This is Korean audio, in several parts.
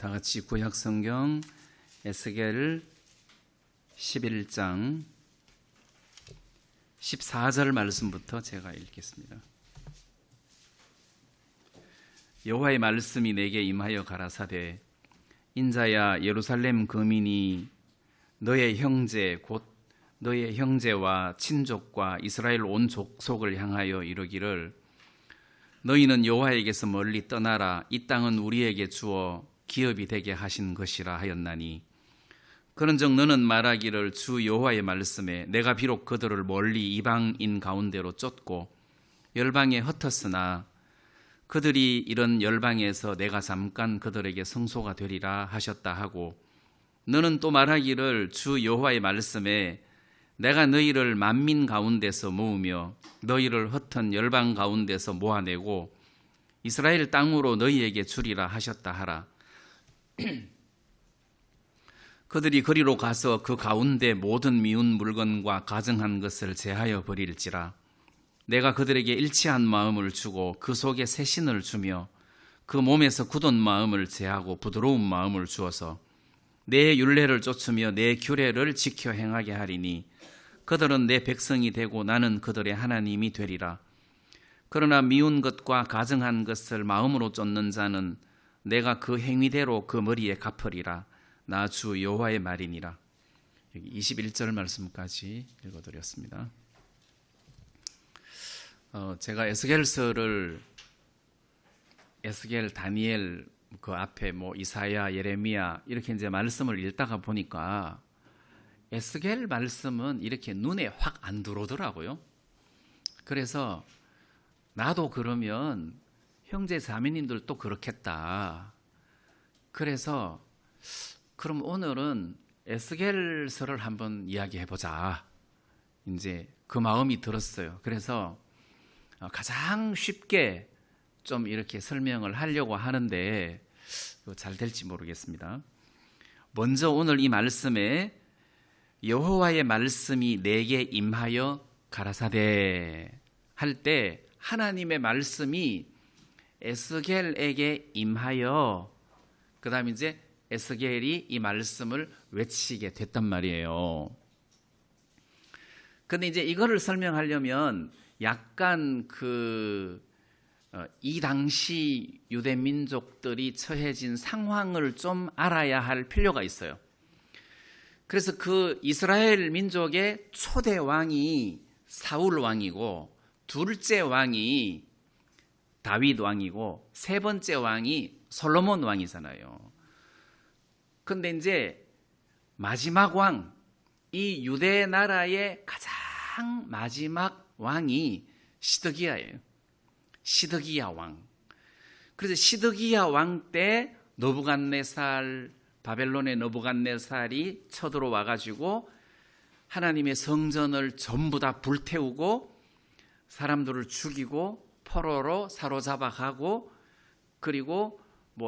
다 같이 구약 성경 에스겔 11장 14절 말씀부터 제가 읽겠습니다. 여호와의 말씀이 내게 임하여 가라사대 인자야 예루살렘 거민이 너의 형제 곧 너의 형제와 친족과 이스라엘 온 족속을 향하여 이르기를 너희는 여호와에게서 멀리 떠나라. 이 땅은 우리에게 주어 기업이 되게 하신 것이라 하였나니 그런즉 너는 말하기를 주 여호와의 말씀에 내가 비록 그들을 멀리 이방인 가운데로 쫓고 열방에 흩었으나 그들이 이런 열방에서 내가 잠깐 그들에게 성소가 되리라 하셨다 하고 너는 또 말하기를 주 여호와의 말씀에 내가 너희를 만민 가운데서 모으며 너희를 흩은 열방 가운데서 모아내고 이스라엘 땅으로 너희에게 주리라 하셨다 하라. 그들이 거리로 가서 그 가운데 모든 미운 물건과 가증한 것을 제하여 버릴지라. 내가 그들에게 일치한 마음을 주고 그 속에 새 신을 주며 그 몸에서 굳은 마음을 제하고 부드러운 마음을 주어서 내 율례를 쫓으며 내 규례를 지켜 행하게 하리니 그들은 내 백성이 되고 나는 그들의 하나님이 되리라. 그러나 미운 것과 가증한 것을 마음으로 쫓는 자는 내가 그 행위대로 그 머리에 갚으리라. 나 주 여호와의 말이니라. 여기 21절 말씀까지 읽어드렸습니다. 제가 에스겔서를 에스겔, 다니엘 그 앞에 이사야, 예레미야 이렇게 이제 말씀을 읽다가 보니까 에스겔 말씀은 이렇게 눈에 확 안 들어오더라고요. 그래서 나도 그러면 형제 자매님들도 그렇겠다. 그래서 그럼 오늘은 에스겔서를 한번 이야기해 보자. 이제 그 마음이 들었어요. 그래서 가장 쉽게 좀 이렇게 설명을 하려고 하는데 잘 될지 모르겠습니다. 먼저 오늘 이 말씀에 여호와의 말씀이 내게 임하여 가라사대 할 때 하나님의 말씀이 에스겔에게 임하여 그 다음에 이제 에스겔이 이 말씀을 외치게 됐단 말이에요. 근데 이제 이거를 설명하려면 약간 이 당시 유대 민족들이 처해진 상황을 좀 알아야 할 필요가 있어요. 그래서 그 이스라엘 민족의 초대 왕이 사울 왕이고 둘째 왕이 다윗 왕이고 세 번째 왕이 솔로몬 왕이잖아요. 근데 이제 마지막 왕, 이 유대 나라의 가장 마지막 왕이 시드기야예요. 시드기야 왕. 그래서 시드기야 왕 때 느부갓네살, 바벨론의 느부갓네살이 쳐들어와 가지고 하나님의 성전을 전부 다 불태우고 사람들을 죽이고 포로로 사로잡아 가고 그리고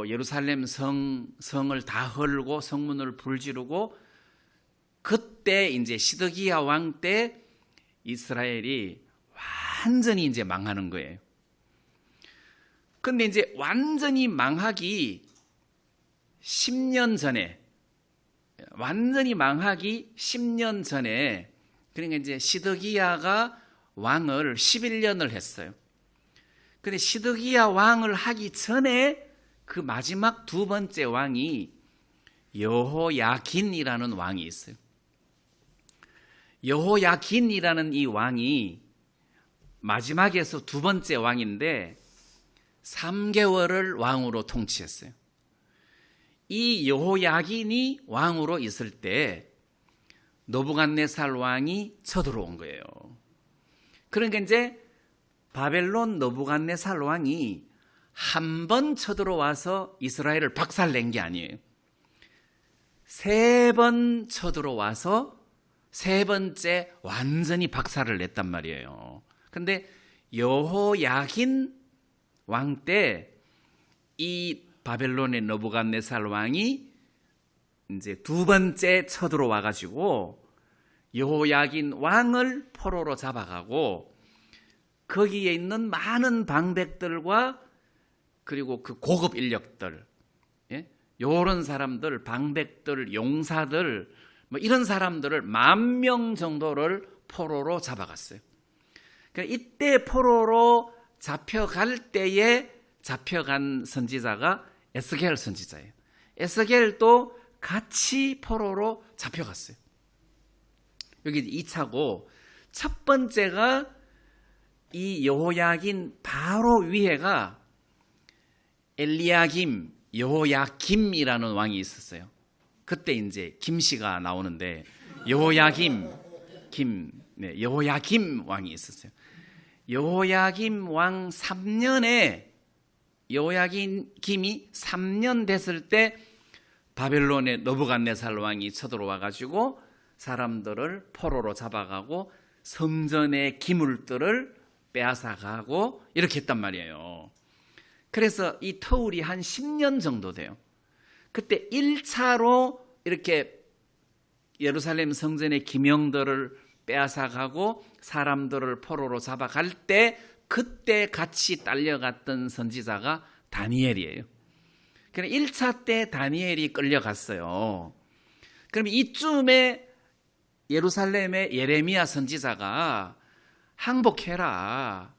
예루살렘 성을 다 헐고 성문을 불지르고 그때 이제 시드기야 왕 때 이스라엘이 완전히 이제 망하는 거예요. 근데 이제 완전히 망하기 10년 전에 그러니까 이제 시드기야가 왕을 11년을 했어요. 근데 시드기야 왕을 하기 전에 그 마지막 두 번째 왕이 여호야긴이라는 왕이 있어요. 여호야긴이라는 이 왕이 마지막에서 두 번째 왕인데 3개월을 왕으로 통치했어요. 이 여호야긴이 왕으로 있을 때 느부갓네살 왕이 쳐들어온 거예요. 그러니까 이제 바벨론 느부갓네살 왕이 한 번 쳐들어와서 이스라엘을 박살낸 게 아니에요. 3번 쳐들어와서 세 번째 완전히 박살을 냈단 말이에요. 근데 여호야긴 왕 때 이 바벨론의 느부갓네살 왕이 이제 두 번째 쳐들어와 가지고 여호야긴 왕을 포로로 잡아가고 거기에 있는 많은 방백들과 그리고 그 고급 인력들 요런 사람들, 방백들, 용사들 뭐 이런 사람들을 10,000명 정도를 포로로 잡아갔어요. 그러니까 이때 포로로 잡혀갈 때에 잡혀간 선지자가 에스겔 선지자예요. 에스겔도 같이 포로로 잡혀갔어요. 여기 2차고, 첫 번째가 이 여호야긴 바로 위에가 엘리야김, 여호야김이라는 왕이 있었어요. 그때 이제 김씨가 나오는데 여호야김 왕이 있었어요. 여호야김 왕 3년에 여호야김이 3년 됐을 때 바벨론의 느부갓네살 왕이 쳐들어와 가지고 사람들을 포로로 잡아가고 성전의 기물들을 빼앗아가고 이렇게 했단 말이에요. 그래서 이 터울이 한 10년 정도 돼요. 그때 1차로 이렇게 예루살렘 성전의 기명들을 빼앗아가고 사람들을 포로로 잡아갈 때 그때 같이 딸려갔던 선지자가 다니엘이에요. 그러니까 1차 때 다니엘이 끌려갔어요. 그럼 이쯤에 예루살렘의 예레미야 선지자가 항복해라.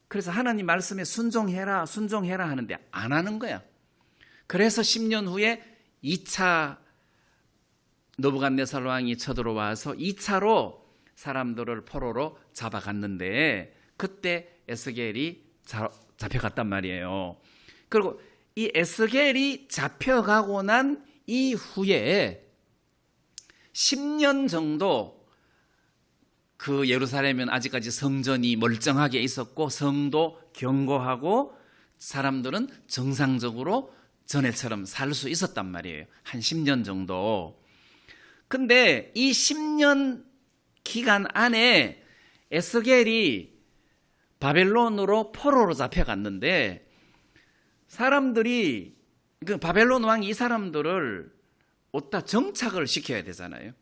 그래서 하나님 말씀에 순종해라 하는데 안 하는 거야. 그래서 10년 후에 2차 느부갓네살 왕이 쳐들어와서 2차로 사람들을 포로로 잡아갔는데 그때 에스겔이 잡혀갔단 말이에요. 그리고 이 에스겔이 잡혀가고 난 이후에 10년 정도 그 예루살렘은 아직까지 성전이 멀쩡하게 있었고 성도 견고하고 사람들은 정상적으로 전에처럼 살 수 있었단 말이에요. 한 10년 정도. 근데 이 10년 기간 안에 에스겔이 바벨론으로 포로로 잡혀갔는데 사람들이 그 바벨론 왕이 이 사람들을 어디다 정착을 시켜야 되잖아요.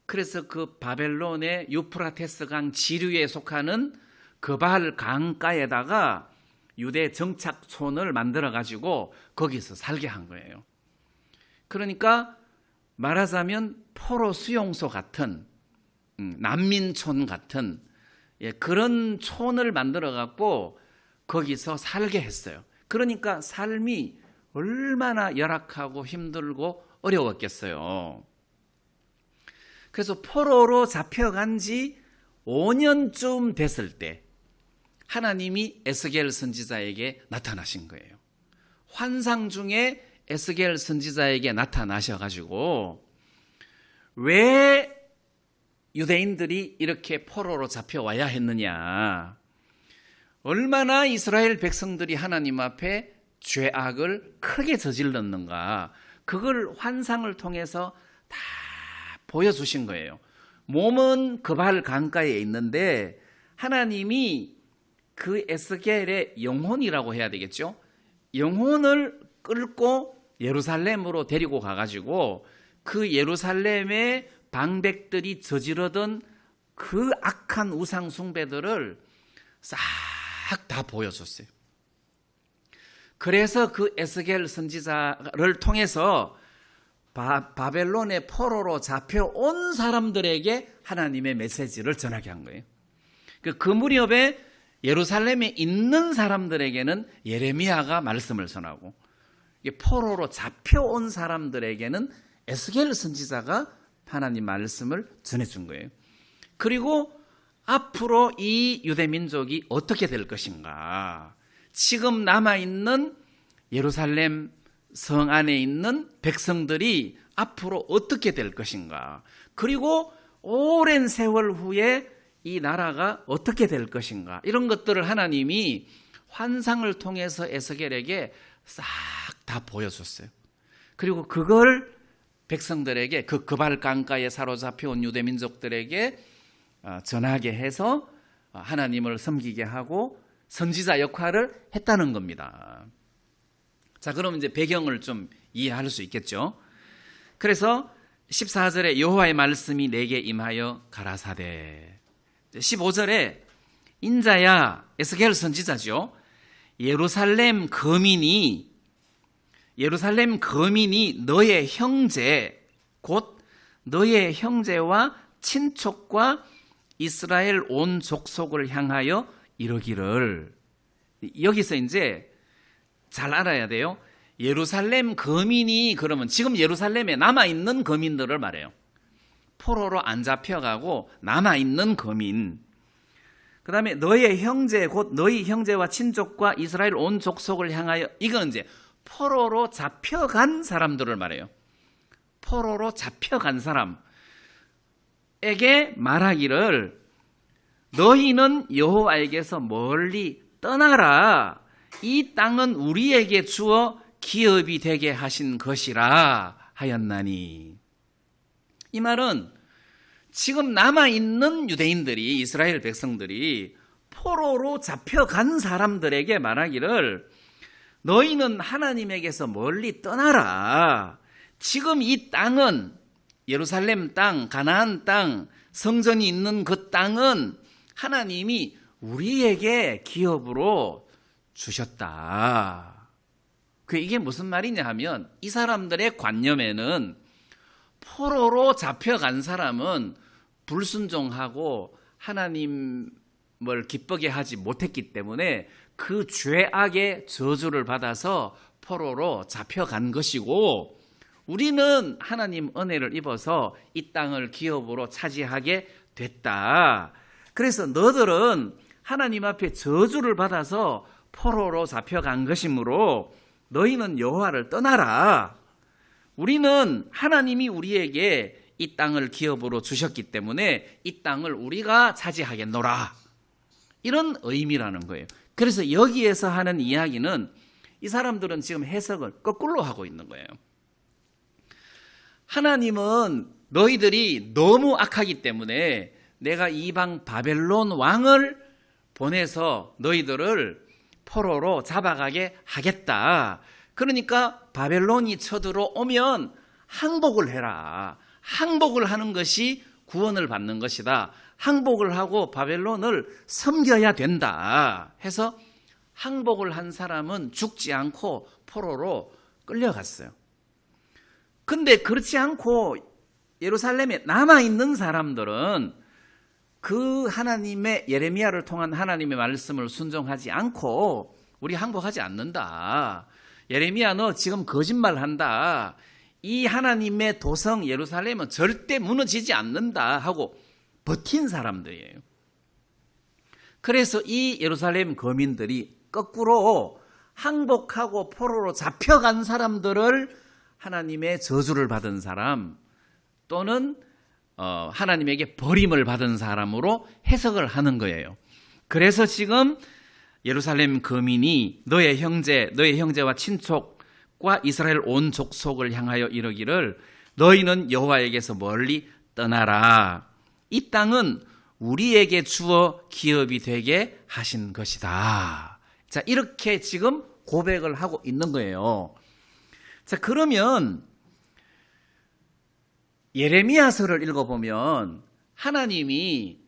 그래서 그 바벨론의 유프라테스 강 지류에 속하는 그발 강가에다가 유대 정착촌을 만들어 가지고 거기서 살게 한 거예요. 그러니까 말하자면 포로 수용소 같은 난민촌 같은 그런 촌을 만들어 갖고 거기서 살게 했어요. 그러니까 삶이 얼마나 열악하고 힘들고 어려웠겠어요. 그래서 포로로 잡혀간 지 5년쯤 됐을 때 하나님이 에스겔 선지자에게 나타나신 거예요. 환상 중에 에스겔 선지자에게 나타나셔가지고 왜 유대인들이 이렇게 포로로 잡혀와야 했느냐, 얼마나 이스라엘 백성들이 하나님 앞에 죄악을 크게 저질렀는가, 그걸 환상을 통해서 다 보여주신 거예요. 몸은 그발 강가에 있는데 하나님이 그 에스겔의 영혼이라고 해야 되겠죠. 영혼을 끌고 예루살렘으로 데리고 가가지고 그 예루살렘의 방백들이 저지르던 그 악한 우상 숭배들을 싹 다 보여줬어요. 그래서 그 에스겔 선지자를 통해서 바벨론의 포로로 잡혀온 사람들에게 하나님의 메시지를 전하게 한 거예요. 그 무렵에 예루살렘에 있는 사람들에게는 예레미야가 말씀을 전하고 포로로 잡혀온 사람들에게는 에스겔 선지자가 하나님 말씀을 전해준 거예요. 그리고 앞으로 이 유대 민족이 어떻게 될 것인가, 지금 남아있는 예루살렘 성 안에 있는 백성들이 앞으로 어떻게 될 것인가, 그리고 오랜 세월 후에 이 나라가 어떻게 될 것인가, 이런 것들을 하나님이 환상을 통해서 에스겔에게 싹 다 보여줬어요. 그리고 그걸 백성들에게, 그 그발 강가에 사로잡혀 온 유대 민족들에게 전하게 해서 하나님을 섬기게 하고 선지자 역할을 했다는 겁니다. 자, 그럼 이제 배경을 좀 이해할 수 있겠죠. 그래서 14절에 여호와의 말씀이 내게 임하여 가라사대, 15절에 인자야, 에스겔 선지자죠, 예루살렘 거민이 예루살렘 거민이 너의 형제 곧 너의 형제와 친족과 이스라엘 온 족속을 향하여 이르기를. 여기서 이제 잘 알아야 돼요. 예루살렘 거민이 그러면 지금 예루살렘에 남아있는 거민들을 말해요. 포로로 안 잡혀가고 남아있는 거민. 그 다음에 너의 형제 곧 너희 형제와 친족과 이스라엘 온 족속을 향하여, 이건 이제 포로로 잡혀간 사람들을 말해요. 포로로 잡혀간 사람에게 말하기를 너희는 여호와에게서 멀리 떠나라. 이 땅은 우리에게 주어 기업이 되게 하신 것이라 하였나니. 이 말은 지금 남아있는 유대인들이, 이스라엘 백성들이 포로로 잡혀간 사람들에게 말하기를 너희는 하나님에게서 멀리 떠나라. 지금 이 땅은 예루살렘 땅, 가나안 땅, 성전이 있는 그 땅은 하나님이 우리에게 기업으로 주셨다. 이게 무슨 말이냐 하면 이 사람들의 관념에는 포로로 잡혀간 사람은 불순종하고 하나님을 기쁘게 하지 못했기 때문에 그 죄악의 저주를 받아서 포로로 잡혀간 것이고, 우리는 하나님 은혜를 입어서 이 땅을 기업으로 차지하게 됐다. 그래서 너들은 하나님 앞에 저주를 받아서 포로로 잡혀간 것이므로 너희는 여호와를 떠나라. 우리는 하나님이 우리에게 이 땅을 기업으로 주셨기 때문에 이 땅을 우리가 차지하겠노라. 이런 의미라는 거예요. 그래서 여기에서 하는 이야기는 이 사람들은 지금 해석을 거꾸로 하고 있는 거예요. 하나님은 너희들이 너무 악하기 때문에 내가 이방 바벨론 왕을 보내서 너희들을 포로로 잡아가게 하겠다. 그러니까 바벨론이 쳐들어오면 항복을 해라. 항복을 하는 것이 구원을 받는 것이다. 항복을 하고 바벨론을 섬겨야 된다 해서 항복을 한 사람은 죽지 않고 포로로 끌려갔어요. 근데 그렇지 않고 예루살렘에 남아있는 사람들은 그 하나님의, 예레미야를 통한 하나님의 말씀을 순종하지 않고 우리 항복하지 않는다. 예레미야 너 지금 거짓말한다. 이 하나님의 도성 예루살렘은 절대 무너지지 않는다 하고 버틴 사람들이에요. 그래서 이 예루살렘 거민들이 거꾸로 항복하고 포로로 잡혀간 사람들을 하나님의 저주를 받은 사람 또는 하나님에게 버림을 받은 사람으로 해석을 하는 거예요. 그래서 지금 예루살렘 거민이 너의 형제와 친족과 이스라엘 온 족속을 향하여 이르기를 너희는 여호와에게서 멀리 떠나라. 이 땅은 우리에게 주어 기업이 되게 하신 것이다. 자, 이렇게 지금 고백을 하고 있는 거예요. 자, 그러면 예레미야서를 읽어보면 하나님이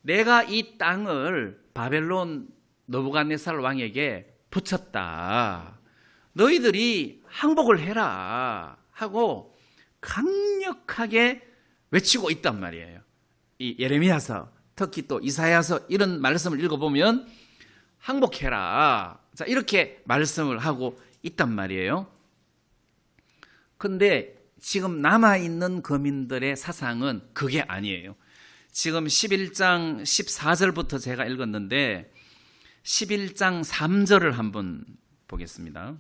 내가 이 땅을 바벨론 느부갓네살 왕에게 붙였다. 너희들이 항복을 해라 하고 강력하게 외치고 있단 말이에요. 이 예레미야서, 특히 또 이사야서 이런 말씀을 읽어보면 항복해라. 자, 이렇게 말씀을 하고 있단 말이에요. 근데 지금 남아있는 거민들의 사상은 그게 아니에요. 지금 11장 14절부터 제가 읽었는데 11장 3절을 한번 보겠습니다.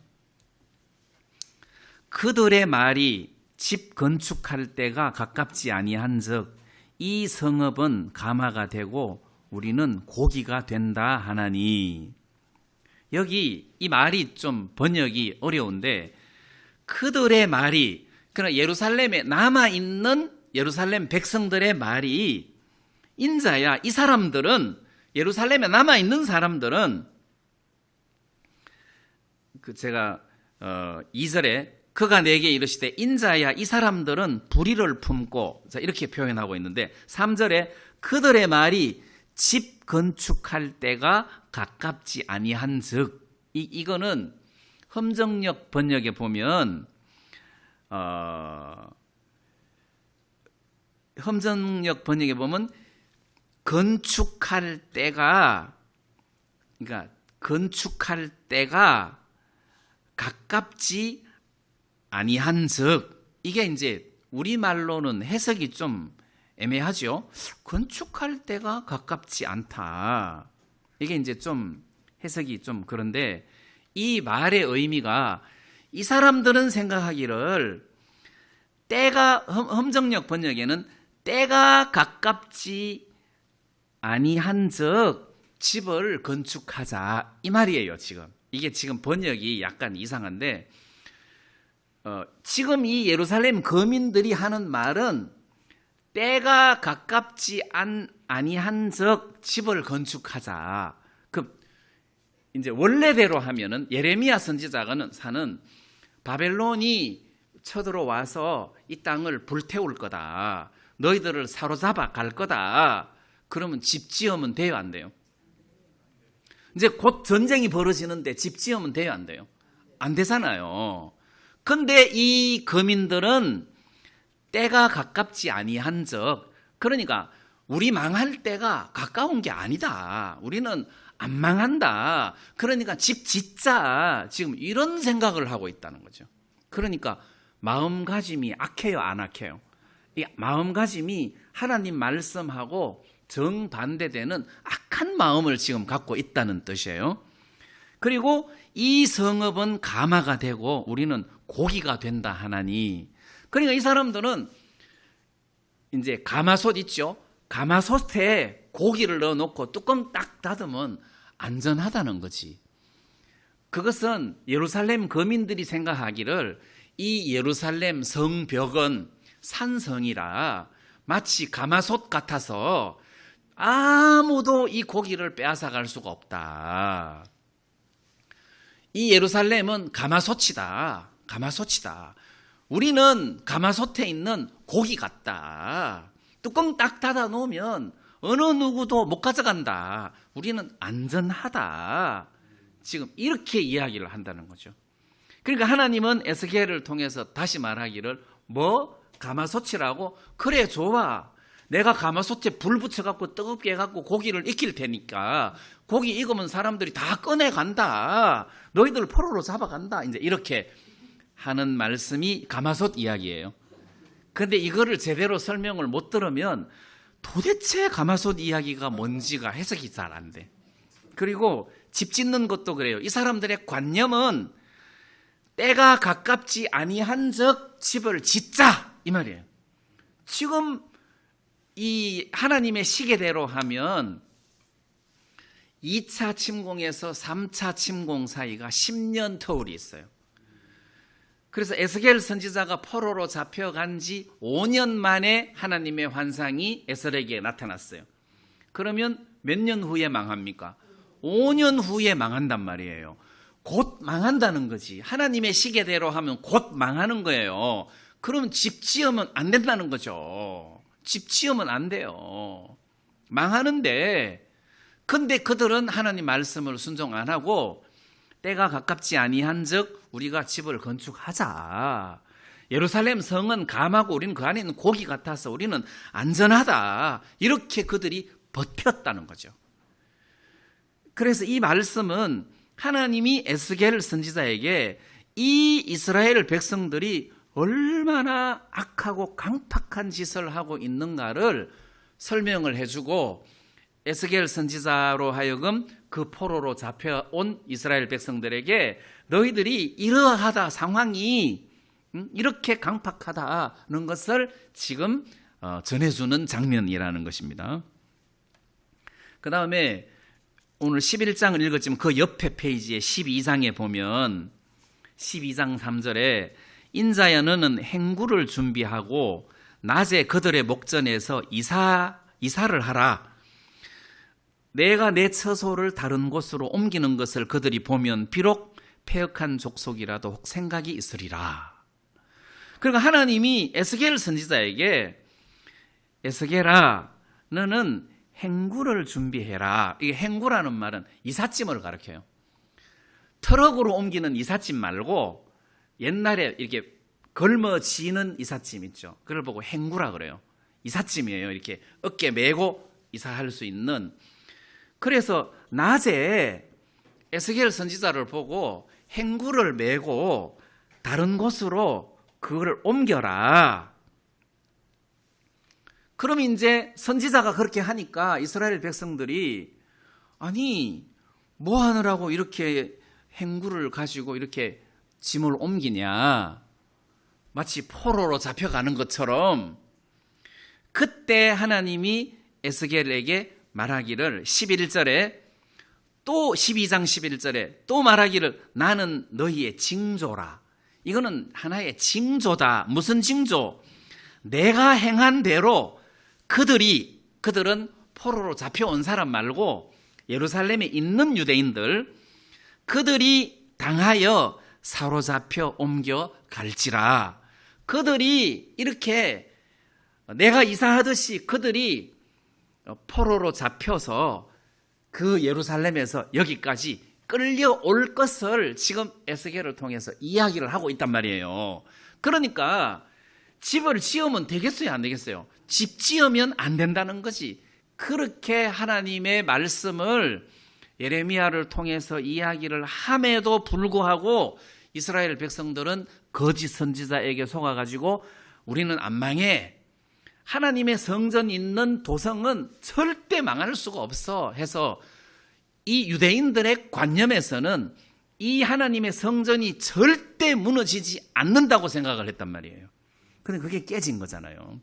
그들의 말이 집 건축할 때가 가깝지 아니한즉 이 성읍은 가마가 되고 우리는 고기가 된다 하나니. 여기 이 말이 좀 번역이 어려운데 그들의 말이, 그러나 예루살렘에 남아있는 예루살렘 백성들의 말이 인자야, 이 사람들은, 예루살렘에 남아있는 사람들은 제가 2절에 그가 내게 이르시되 인자야 이 사람들은 불의를 품고, 자, 이렇게 표현하고 있는데 3절에 그들의 말이 집 건축할 때가 가깝지 아니한즉, 이거는 험정역 번역에 보면 험정역 번역에 보면 건축할 때가 가깝지 아니한즉, 이게 이제 우리말로는 해석이 좀 애매하죠. 건축할 때가 가깝지 않다. 이게 이제 좀 해석이 좀 그런데, 이 말의 의미가 이 사람들은 생각하기를 때가, 험정역 번역에는 때가 가깝지 아니한즉 집을 건축하자, 이 말이에요. 지금 이게 지금 번역이 약간 이상한데, 지금 이 예루살렘 거민들이 하는 말은 때가 가깝지 아니한즉 집을 건축하자. 그 이제 원래대로 하면은 예레미야 선지자가 사는 바벨론이 쳐들어와서 이 땅을 불태울 거다, 너희들을 사로잡아 갈 거다. 그러면 집 지으면 돼요, 안 돼요? 이제 곧 전쟁이 벌어지는데 집 지으면 돼요, 안 돼요? 안 되잖아요. 근데 이 거민들은 때가 가깝지 아니한즉, 그러니까 우리 망할 때가 가까운 게 아니다, 우리는 안 망한다, 그러니까 집 짓자, 지금 이런 생각을 하고 있다는 거죠. 그러니까 마음가짐이 악해요, 안 악해요? 이 마음가짐이 하나님 말씀하고 정반대되는 악한 마음을 지금 갖고 있다는 뜻이에요. 그리고 이 성읍은 가마가 되고 우리는 고기가 된다 하나니, 그러니까 이 사람들은 이제 가마솥 있죠. 가마솥에 고기를 넣어놓고 뚜껑 딱 닫으면 안전하다는 거지. 그것은 예루살렘 거민들이 생각하기를 이 예루살렘 성벽은 산성이라 마치 가마솥 같아서 아무도 이 고기를 빼앗아 갈 수가 없다. 이 예루살렘은 가마솥이다. 가마솥이다. 우리는 가마솥에 있는 고기 같다. 뚜껑 딱 닫아 놓으면 어느 누구도 못 가져간다. 우리는 안전하다. 지금 이렇게 이야기를 한다는 거죠. 그러니까 하나님은 에스겔을 통해서 다시 말하기를, 뭐 가마솥이라고? 그래, 좋아. 내가 가마솥에 불 붙여갖고 뜨겁게 해갖고 고기를 익힐 테니까 고기 익으면 사람들이 다 꺼내간다. 너희들 포로로 잡아간다. 이제 이렇게 하는 말씀이 가마솥 이야기예요. 그런데 이거를 제대로 설명을 못 들으면 도대체 가마솥 이야기가 뭔지가 해석이 잘 안 돼. 그리고 집 짓는 것도 그래요. 이 사람들의 관념은 때가 가깝지 아니한즉 집을 짓자, 이 말이에요. 지금 이 하나님의 시계대로 하면 2차 침공에서 3차 침공 사이가 10년 터울이 있어요. 그래서 에스겔 선지자가 포로로 잡혀간 지 5년 만에 하나님의 환상이 에스겔에게 나타났어요. 그러면 몇 년 후에 망합니까? 5년 후에 망한단 말이에요. 곧 망한다는 거지. 하나님의 시계대로 하면 곧 망하는 거예요. 그럼 집 지으면 안 된다는 거죠. 집 지으면 안 돼요. 망하는데, 근데 그들은 하나님 말씀을 순종 안 하고 때가 가깝지 아니한즉 우리가 집을 건축하자. 예루살렘 성은 감하고 우리는 그 안에 있는 고기 같아서 우리는 안전하다. 이렇게 그들이 버텼다는 거죠. 그래서 이 말씀은 하나님이 에스겔 선지자에게 이 이스라엘 백성들이 얼마나 악하고 강팍한 짓을 하고 있는가를 설명을 해주고, 에스겔 선지자로 하여금 그 포로로 잡혀온 이스라엘 백성들에게 너희들이 이러하다, 상황이 이렇게 강팍하다는 것을 지금 전해주는 장면이라는 것입니다. 그 다음에 오늘 11장을 읽었지만 그 옆에 페이지에 12장에 보면 12장 3절에 인자야 너는 행구를 준비하고 낮에 그들의 목전에서 이사를 하라. 내가 내 처소를 다른 곳으로 옮기는 것을 그들이 보면 비록 패역한 족속이라도 혹 생각이 있으리라. 그러니까 하나님이 에스겔 선지자에게 에스겔아 너는 행구를 준비해라. 이게 행구라는 말은 이삿짐을 가리켜요. 트럭으로 옮기는 이삿짐 말고 옛날에 이렇게 걸머지는 이삿짐 있죠. 그걸 보고 행구라 그래요. 이삿짐이에요. 이렇게 어깨 메고 이사할 수 있는. 그래서 낮에 에스겔 선지자를 보고 행구를 메고 다른 곳으로 그거를 옮겨라. 그럼 이제 선지자가 그렇게 하니까 이스라엘 백성들이 아니 뭐 하느라고 이렇게 행구를 가지고 이렇게 짐을 옮기냐. 마치 포로로 잡혀가는 것처럼. 그때 하나님이 에스겔에게 말하기를 11절에 또 12장 11절에 또 말하기를 나는 너희의 징조라. 이거는 하나의 징조다. 무슨 징조? 내가 행한 대로 그들은 포로로 잡혀온 사람 말고 예루살렘에 있는 유대인들 그들이 당하여 사로잡혀 옮겨 갈지라. 그들이 이렇게 내가 이사하듯이 그들이 포로로 잡혀서 그 예루살렘에서 여기까지 끌려올 것을 지금 에스겔을 통해서 이야기를 하고 있단 말이에요. 그러니까 집을 지으면 되겠어요, 안 되겠어요? 집 지으면 안 된다는 거지. 그렇게 하나님의 말씀을 예레미야를 통해서 이야기를 함에도 불구하고 이스라엘 백성들은 거짓 선지자에게 속아가지고 우리는 안 망해. 하나님의 성전 있는 도성은 절대 망할 수가 없어 해서 이 유대인들의 관념에서는 이 하나님의 성전이 절대 무너지지 않는다고 생각을 했단 말이에요. 근데 그게 깨진 거잖아요.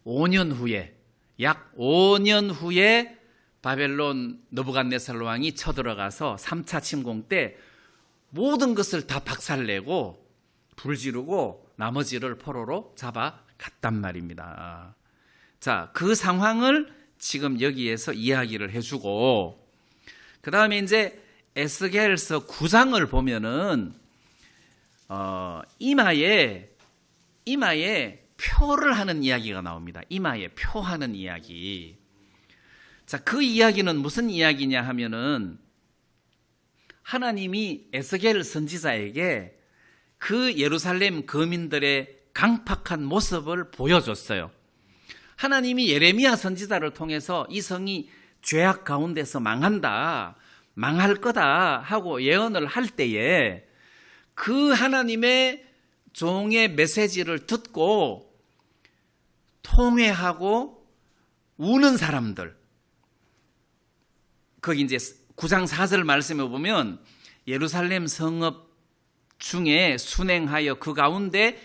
5년 후에, 약 5년 후에 바벨론 느부갓네살 왕이 쳐들어가서 3차 침공 때 모든 것을 다 박살내고 불지르고 나머지를 포로로 잡아갔단 말입니다. 자, 그 상황을 지금 여기에서 이야기를 해주고, 그 다음에 이제 에스겔서 9장을 보면은 이마에 표를 하는 이야기가 나옵니다. 이마에 표하는 이야기. 자, 그 이야기는 무슨 이야기냐 하면은 하나님이 에스겔 선지자에게 그 예루살렘 거민들의 강팍한 모습을 보여줬어요. 하나님이 예레미야 선지자를 통해서 이 성이 죄악 가운데서 망한다, 망할 거다 하고 예언을 할 때에 그 하나님의 종의 메시지를 듣고 통회하고 우는 사람들, 거기 이제 9장 4절 말씀에 보면 예루살렘 성읍 중에 순행하여 그 가운데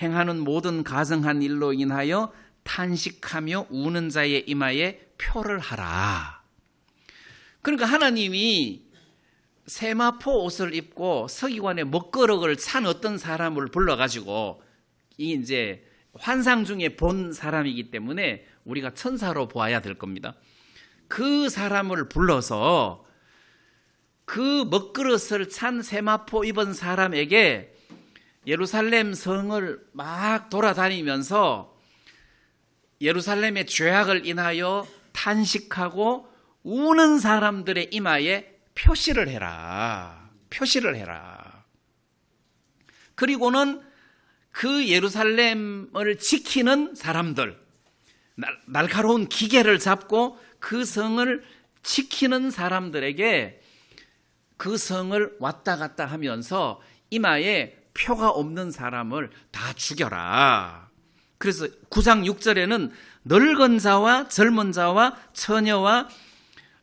행하는 모든 가증한 일로 인하여 탄식하며 우는 자의 이마에 표를 하라. 그러니까 하나님이 세마포 옷을 입고 서기관의 먹거럭을 찬 어떤 사람을 불러가지고, 이 이제 환상 중에 본 사람이기 때문에 우리가 천사로 보아야 될 겁니다. 그 사람을 불러서 그 먹그릇을 찬 세마포 입은 사람에게 예루살렘 성을 막 돌아다니면서 예루살렘의 죄악을 인하여 탄식하고 우는 사람들의 이마에 표시를 해라. 표시를 해라. 그리고는 그 예루살렘을 지키는 사람들, 날카로운 기계를 잡고 그 성을 지키는 사람들에게 그 성을 왔다 갔다 하면서 이마에 표가 없는 사람을 다 죽여라. 그래서 9장 6절에는 늙은 자와 젊은 자와 처녀와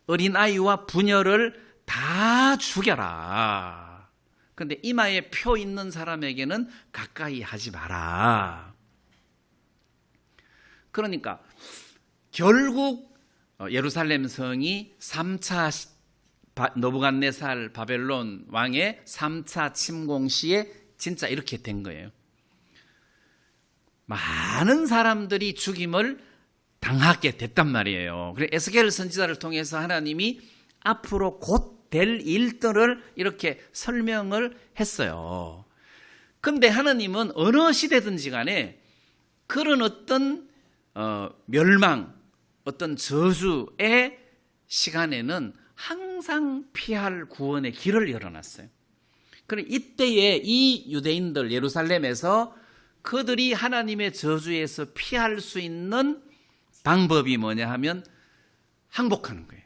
어린아이와 부녀를 다 죽여라. 그런데 이마에 표 있는 사람에게는 가까이 하지 마라. 그러니까 결국 예루살렘 성이 3차 느부갓네살 바벨론 왕의 3차 침공 시에 진짜 이렇게 된 거예요. 많은 사람들이 죽임을 당하게 됐단 말이에요. 그래서 에스겔 선지자를 통해서 하나님이 앞으로 곧 될 일들을 이렇게 설명을 했어요. 그런데 하나님은 어느 시대든지 간에 그런 어떤 멸망, 어떤 저주의 시간에는 항상 피할 구원의 길을 열어놨어요. 그럼 이때에 이 유대인들 예루살렘에서 그들이 하나님의 저주에서 피할 수 있는 방법이 뭐냐 하면 항복하는 거예요.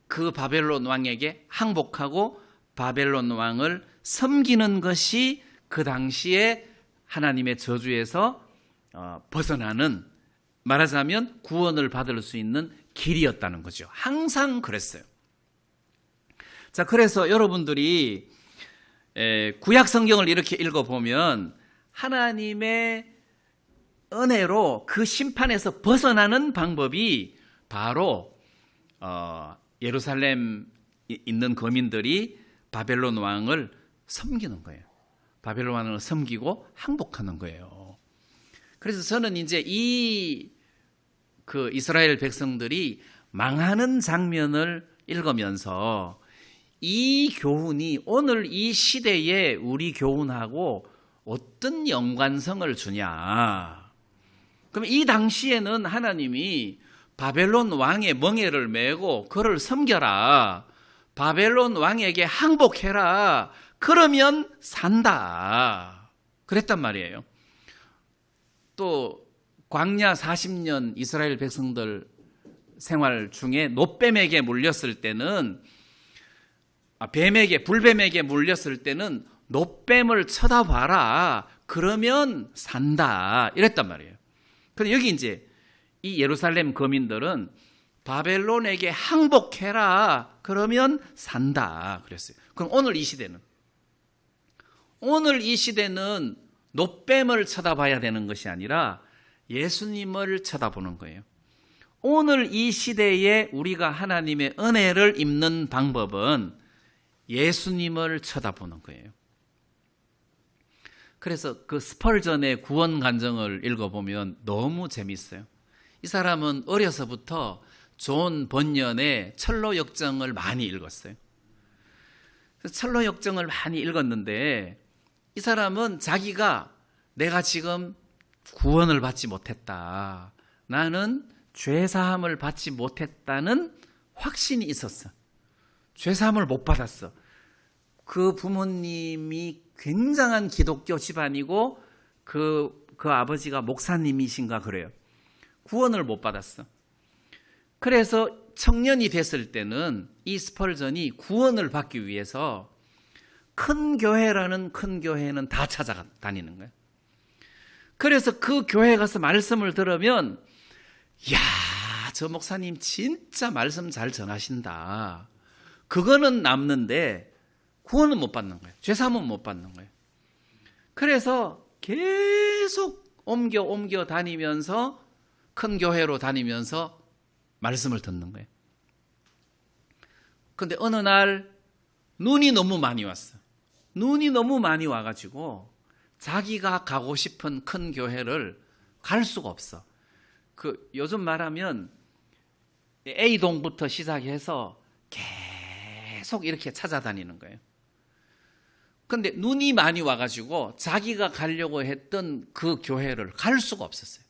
그 바벨론 왕에게 항복하고 바벨론 왕을 섬기는 것이 그 당시에 하나님의 저주에서 벗어나는, 말하자면 구원을 받을 수 있는 길이었다는 거죠. 항상 그랬어요. 자, 그래서 여러분들이 구약 성경을 이렇게 읽어보면 하나님의 은혜로 그 심판에서 벗어나는 방법이 바로 예루살렘 있는 거민들이 바벨론 왕을 섬기는 거예요. 바벨론 왕을 섬기고 항복하는 거예요. 그래서 저는 이제 그 이스라엘 백성들이 망하는 장면을 읽으면서 이 교훈이 오늘 이 시대에 우리 교훈하고 어떤 연관성을 주냐. 그럼 이 당시에는 하나님이 바벨론 왕의 멍에를 메고 그를 섬겨라, 바벨론 왕에게 항복해라, 그러면 산다, 그랬단 말이에요. 또 광야 40년 이스라엘 백성들 생활 중에 노뱀에게 물렸을 때는, 불뱀에게 물렸을 때는 노뱀을 쳐다봐라, 그러면 산다, 이랬단 말이에요. 근데 여기 이제 이 예루살렘 거민들은 바벨론에게 항복해라, 그러면 산다, 그랬어요. 그럼 오늘 이 시대는 노뱀을 쳐다봐야 되는 것이 아니라 예수님을 쳐다보는 거예요. 오늘 이 시대에 우리가 하나님의 은혜를 입는 방법은 예수님을 쳐다보는 거예요. 그래서 그 스펄전의 구원 간증을 읽어보면 너무 재밌어요. 이 사람은 어려서부터 존 번연의 철로 역정을 많이 읽었어요. 그래서 철로 역정을 많이 읽었는데 이 사람은 자기가 내가 지금 구원을 받지 못했다, 나는 죄사함을 받지 못했다는 확신이 있었어. 죄사함을 못 받았어. 그 부모님이 굉장한 기독교 집안이고 그 아버지가 목사님이신가 그래요. 구원을 못 받았어. 그래서 청년이 됐을 때는 이 스펄전이 구원을 받기 위해서 큰 교회라는 큰 교회는 다 찾아다니는 거예요. 그래서 그 교회 가서 말씀을 들으면, 야, 저 목사님 진짜 말씀 잘 전하신다, 그거는 남는데 구원은 못 받는 거예요. 죄사함은 못 받는 거예요. 그래서 계속 옮겨 다니면서 큰 교회로 다니면서 말씀을 듣는 거예요. 그런데 어느 날 눈이 너무 많이 왔어. 눈이 너무 많이 와가지고 자기가 가고 싶은 큰 교회를 갈 수가 없어. 요즘 말하면 A동부터 시작해서 계속 이렇게 찾아다니는 거예요. 근데 눈이 많이 와가지고 자기가 가려고 했던 그 교회를 갈 수가 없었어요.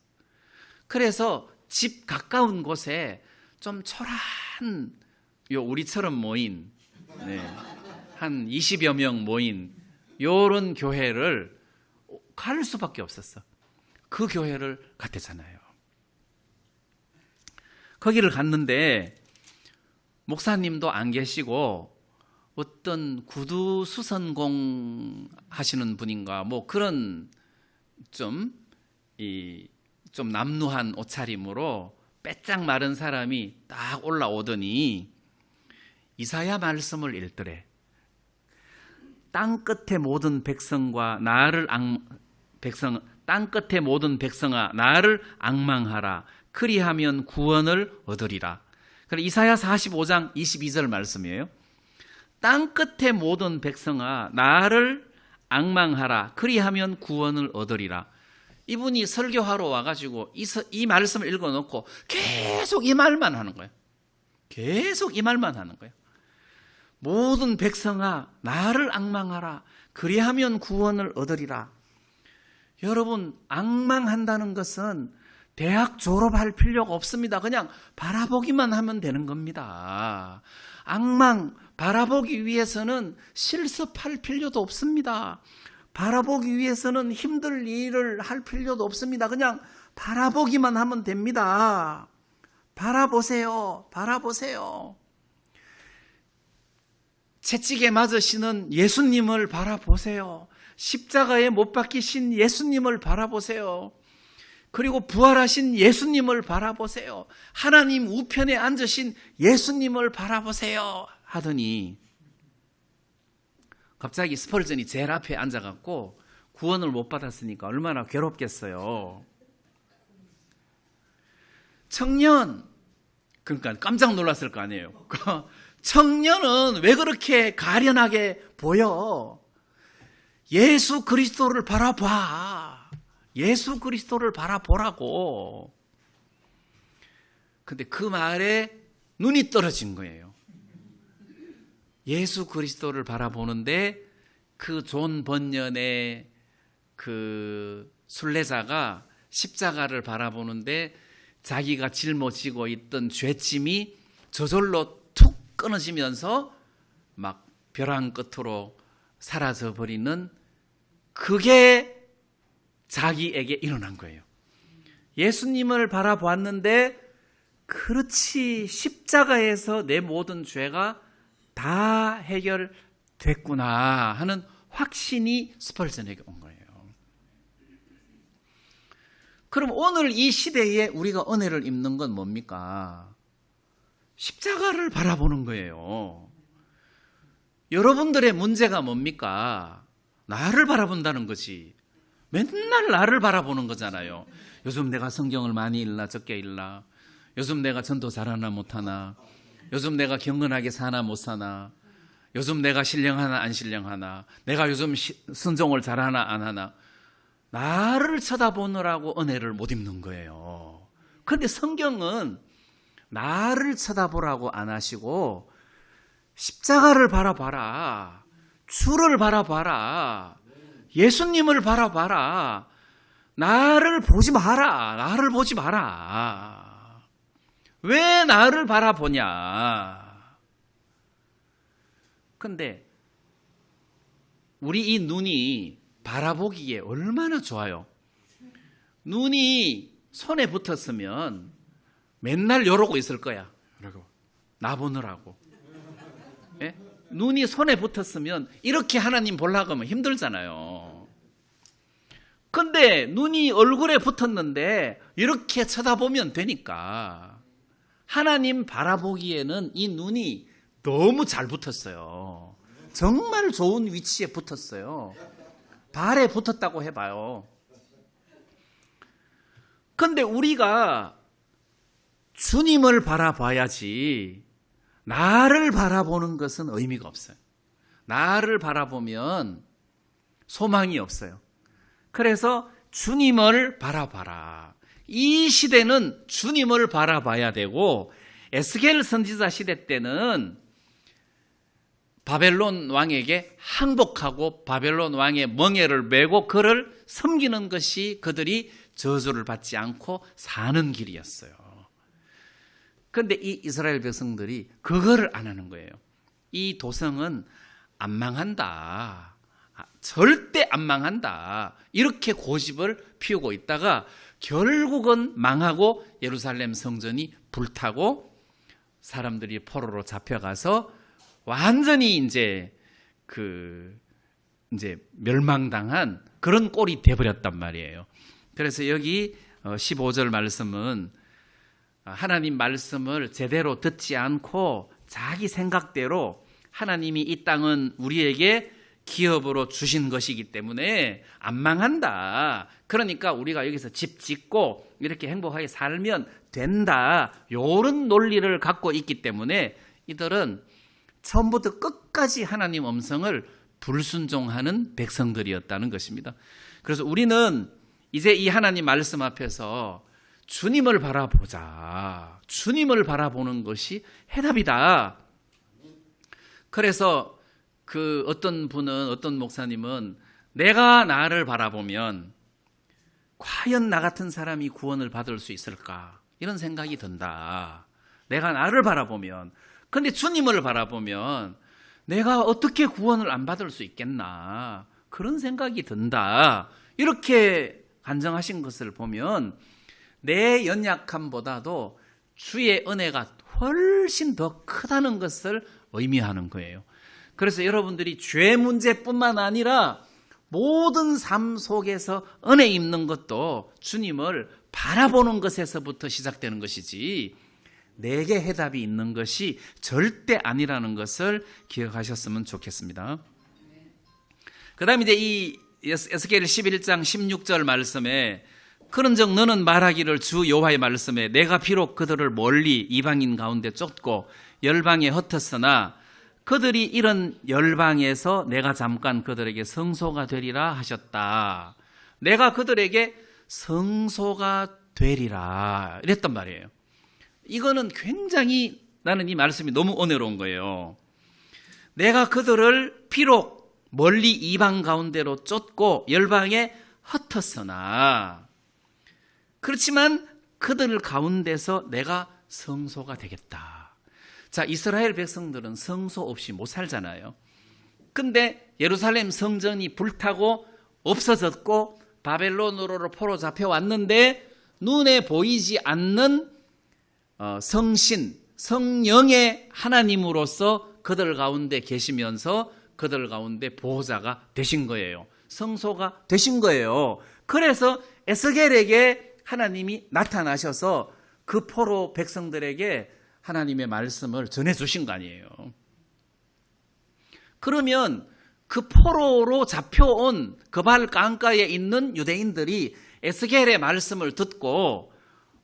그래서 집 가까운 곳에 좀 초라한, 우리처럼 모인, 한 20여 명 모인 요런 교회를 갈 수밖에 없었어. 그 교회를 갔대잖아요. 거기를 갔는데 목사님도 안 계시고 어떤 구두 수선공 하시는 분인가 뭐 그런 좀 남루한 옷차림으로 빼짝 마른 사람이 딱 올라오더니 이사야 말씀을 읽더래. 땅 끝의 모든 백성과 땅 끝의 모든 백성아 나를 앙망하라. 그리하면 구원을 얻으리라. 이사야 45장 22절 말씀이에요. 땅 끝의 모든 백성아 나를 앙망하라. 그리하면 구원을 얻으리라. 이분이 설교하러 와가지고 이 말씀을 읽어놓고 계속 이 말만 하는 거예요. 계속 이 말만 하는 거예요. 모든 백성아 나를 앙망하라. 그리하면 구원을 얻으리라. 여러분, 앙망한다는 것은 대학 졸업할 필요가 없습니다. 그냥 바라보기만 하면 되는 겁니다. 앙망 바라보기 위해서는 실습할 필요도 없습니다. 바라보기 위해서는 힘들 일을 할 필요도 없습니다. 그냥 바라보기만 하면 됩니다. 바라보세요. 바라보세요. 채찍에 맞으시는 예수님을 바라보세요. 십자가에 못 박히신 예수님을 바라보세요. 그리고 부활하신 예수님을 바라보세요. 하나님 우편에 앉으신 예수님을 바라보세요. 하더니 갑자기 스펄전이 제일 앞에 앉아갖고 구원을 못 받았으니까 얼마나 괴롭겠어요. 청년, 그러니까 깜짝 놀랐을 거 아니에요. 청년은 왜 그렇게 가련하게 보여? 예수 그리스도를 바라봐. 예수 그리스도를 바라보라고. 근데 그 말에 눈이 떨어진 거예요. 예수 그리스도를 바라보는데 그 존 번연의 그 순례자가 십자가를 바라보는데 자기가 짊어지고 있던 죄짐이 저절로 툭 끊어지면서 막 벼랑 끝으로 사라져 버리는 그게 자기에게 일어난 거예요. 예수님을 바라보았는데 그렇지 십자가에서 내 모든 죄가 다 해결됐구나 하는 확신이 스펄전에게 온 거예요. 그럼 오늘 이 시대에 우리가 은혜를 입는 건 뭡니까? 십자가를 바라보는 거예요. 여러분들의 문제가 뭡니까? 나를 바라본다는 거지. 맨날 나를 바라보는 거잖아요. 요즘 내가 성경을 많이 읽나 적게 읽나, 요즘 내가 전도 잘하나 못하나, 요즘 내가 경건하게 사나 못 사나, 요즘 내가 신령하나 안 신령하나, 내가 요즘 순종을 잘하나 안 하나. 나를 쳐다보느라고 은혜를 못 입는 거예요. 그런데 성경은 나를 쳐다보라고 안 하시고 십자가를 바라봐라, 주를 바라봐라, 예수님을 바라봐라, 나를 보지 마라, 나를 보지 마라. 왜 나를 바라보냐? 근데 우리 이 눈이 바라보기에 얼마나 좋아요. 눈이 손에 붙었으면 맨날 이러고 있을 거야. 나 보느라고. 예? 눈이 손에 붙었으면 이렇게 하나님 보려고 하면 힘들잖아요. 근데 눈이 얼굴에 붙었는데 이렇게 쳐다보면 되니까 하나님 바라보기에는 이 눈이 너무 잘 붙었어요. 정말 좋은 위치에 붙었어요. 발에 붙었다고 해봐요. 근데 우리가 주님을 바라봐야지 나를 바라보는 것은 의미가 없어요. 나를 바라보면 소망이 없어요. 그래서 주님을 바라봐라. 이 시대는 주님을 바라봐야 되고, 에스겔 선지자 시대 때는 바벨론 왕에게 항복하고 바벨론 왕의 멍에를 메고 그를 섬기는 것이 그들이 저주를 받지 않고 사는 길이었어요. 그런데 이 이스라엘 백성들이 그거를 안 하는 거예요. 이 도성은 안 망한다, 절대 안 망한다, 이렇게 고집을 피우고 있다가 결국은 망하고 예루살렘 성전이 불타고 사람들이 포로로 잡혀가서 완전히 이제 멸망당한 그런 꼴이 돼버렸단 말이에요. 그래서 여기 15절 말씀은 하나님 말씀을 제대로 듣지 않고 자기 생각대로 하나님이 이 땅은 우리에게 기업으로 주신 것이기 때문에 안 망한다, 그러니까 우리가 여기서 집 짓고 이렇게 행복하게 살면 된다, 이런 논리를 갖고 있기 때문에 이들은 처음부터 끝까지 하나님 음성을 불순종하는 백성들이었다는 것입니다. 그래서 우리는 이제 이 하나님 말씀 앞에서 주님을 바라보자, 주님을 바라보는 것이 해답이다. 그래서 어떤 목사님은 내가 나를 바라보면 과연 나 같은 사람이 구원을 받을 수 있을까? 이런 생각이 든다. 내가 나를 바라보면, 근데 주님을 바라보면 내가 어떻게 구원을 안 받을 수 있겠나? 그런 생각이 든다. 이렇게 간증하신 것을 보면 내 연약함보다도 주의 은혜가 훨씬 더 크다는 것을 의미하는 거예요. 그래서 여러분들이 죄 문제뿐만 아니라 모든 삶 속에서 은혜 입는 것도 주님을 바라보는 것에서부터 시작되는 것이지 내게 해답이 있는 것이 절대 아니라는 것을 기억하셨으면 좋겠습니다. 그 다음에 이제 이 에스겔 11장 16절 말씀에 그런즉 너는 말하기를 주 여호와의 말씀에 내가 비록 그들을 멀리 이방인 가운데 쫓고 열방에 흩었으나 그들이 이런 열방에서 내가 잠깐 그들에게 성소가 되리라 하셨다. 내가 그들에게 성소가 되리라 이랬단 말이에요. 이거는 굉장히 나는 이 말씀이 너무 은혜로운 거예요. 내가 그들을 비록 멀리 이방 가운데로 쫓고 열방에 흩었으나 그렇지만 그들 가운데서 내가 성소가 되겠다. 자, 이스라엘 백성들은 성소 없이 못 살잖아요. 근데 예루살렘 성전이 불타고 없어졌고 바벨론으로 포로 잡혀왔는데 눈에 보이지 않는 성신, 성령의 하나님으로서 그들 가운데 계시면서 그들 가운데 보호자가 되신 거예요. 성소가 되신 거예요. 그래서 에스겔에게 하나님이 나타나셔서 그 포로 백성들에게 하나님의 말씀을 전해주신 거 아니에요. 그러면 그 포로로 잡혀온 그발 강가에 있는 유대인들이 에스겔의 말씀을 듣고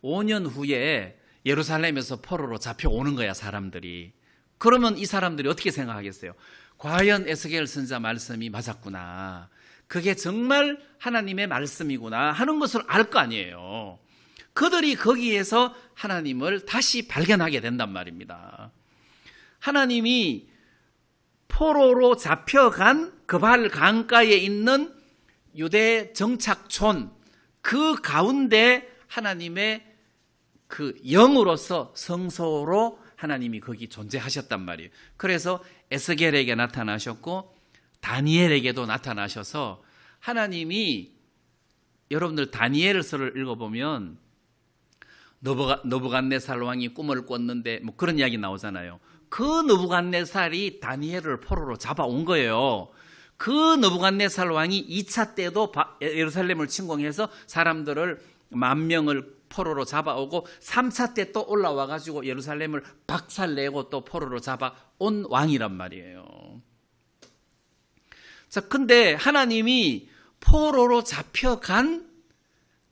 5년 후에 예루살렘에서 포로로 잡혀오는 거야, 사람들이. 그러면 이 사람들이 어떻게 생각하겠어요? 과연 에스겔 선지자 말씀이 맞았구나. 그게 정말 하나님의 말씀이구나 하는 것을 알 거 아니에요. 그들이 거기에서 하나님을 다시 발견하게 된단 말입니다. 하나님이 포로로 잡혀간 그발 강가에 있는 유대 정착촌 그 가운데 하나님의 그 영으로서 성소로 하나님이 거기 존재하셨단 말이에요. 그래서 에스겔에게 나타나셨고 다니엘에게도 나타나셔서 하나님이 여러분들 다니엘서를 읽어보면 느부갓네살 왕이 꿈을 꿨는데 뭐 그런 이야기 나오잖아요. 그 느부갓네살이 다니엘을 포로로 잡아온 거예요. 그 느부갓네살 왕이 2차 때도 예루살렘을 침공해서 사람들을 10,000명을 포로로 잡아오고 3차 때 또 올라와 가지고 예루살렘을 박살내고 또 포로로 잡아온 왕이란 말이에요. 자, 근데 하나님이 포로로 잡혀간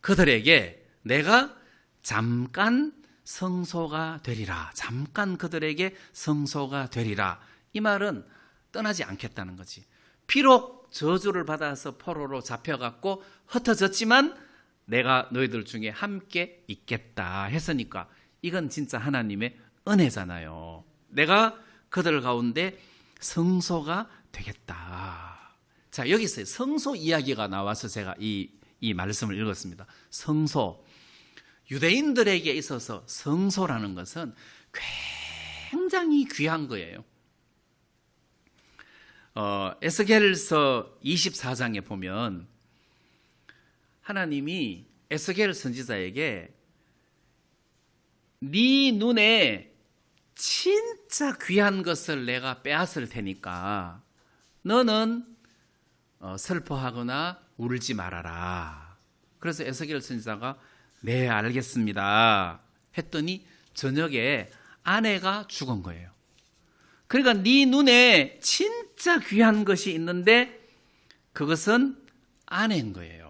그들에게 내가 잠깐 성소가 되리라. 잠깐 그들에게 성소가 되리라. 이 말은 떠나지 않겠다는 거지. 비록 저주를 받아서 포로로 잡혀갔고 흩어졌지만 내가 너희들 중에 함께 있겠다 했으니까 이건 진짜 하나님의 은혜잖아요. 내가 그들 가운데 성소가 되겠다. 자, 여기서 성소 이야기가 나와서 제가 이 말씀을 읽었습니다. 성소. 유대인들에게 있어서 성소라는 것은 굉장히 귀한 거예요. 에스겔서 24장에 보면 하나님이 에스겔 선지자에게 네 눈에 진짜 귀한 것을 내가 빼앗을 테니까 너는 슬퍼하거나 울지 말아라. 그래서 에스겔 선지자가 네, 알겠습니다 했더니 저녁에 아내가 죽은 거예요. 그러니까 네 눈에 진짜 귀한 것이 있는데 그것은 아내인 거예요.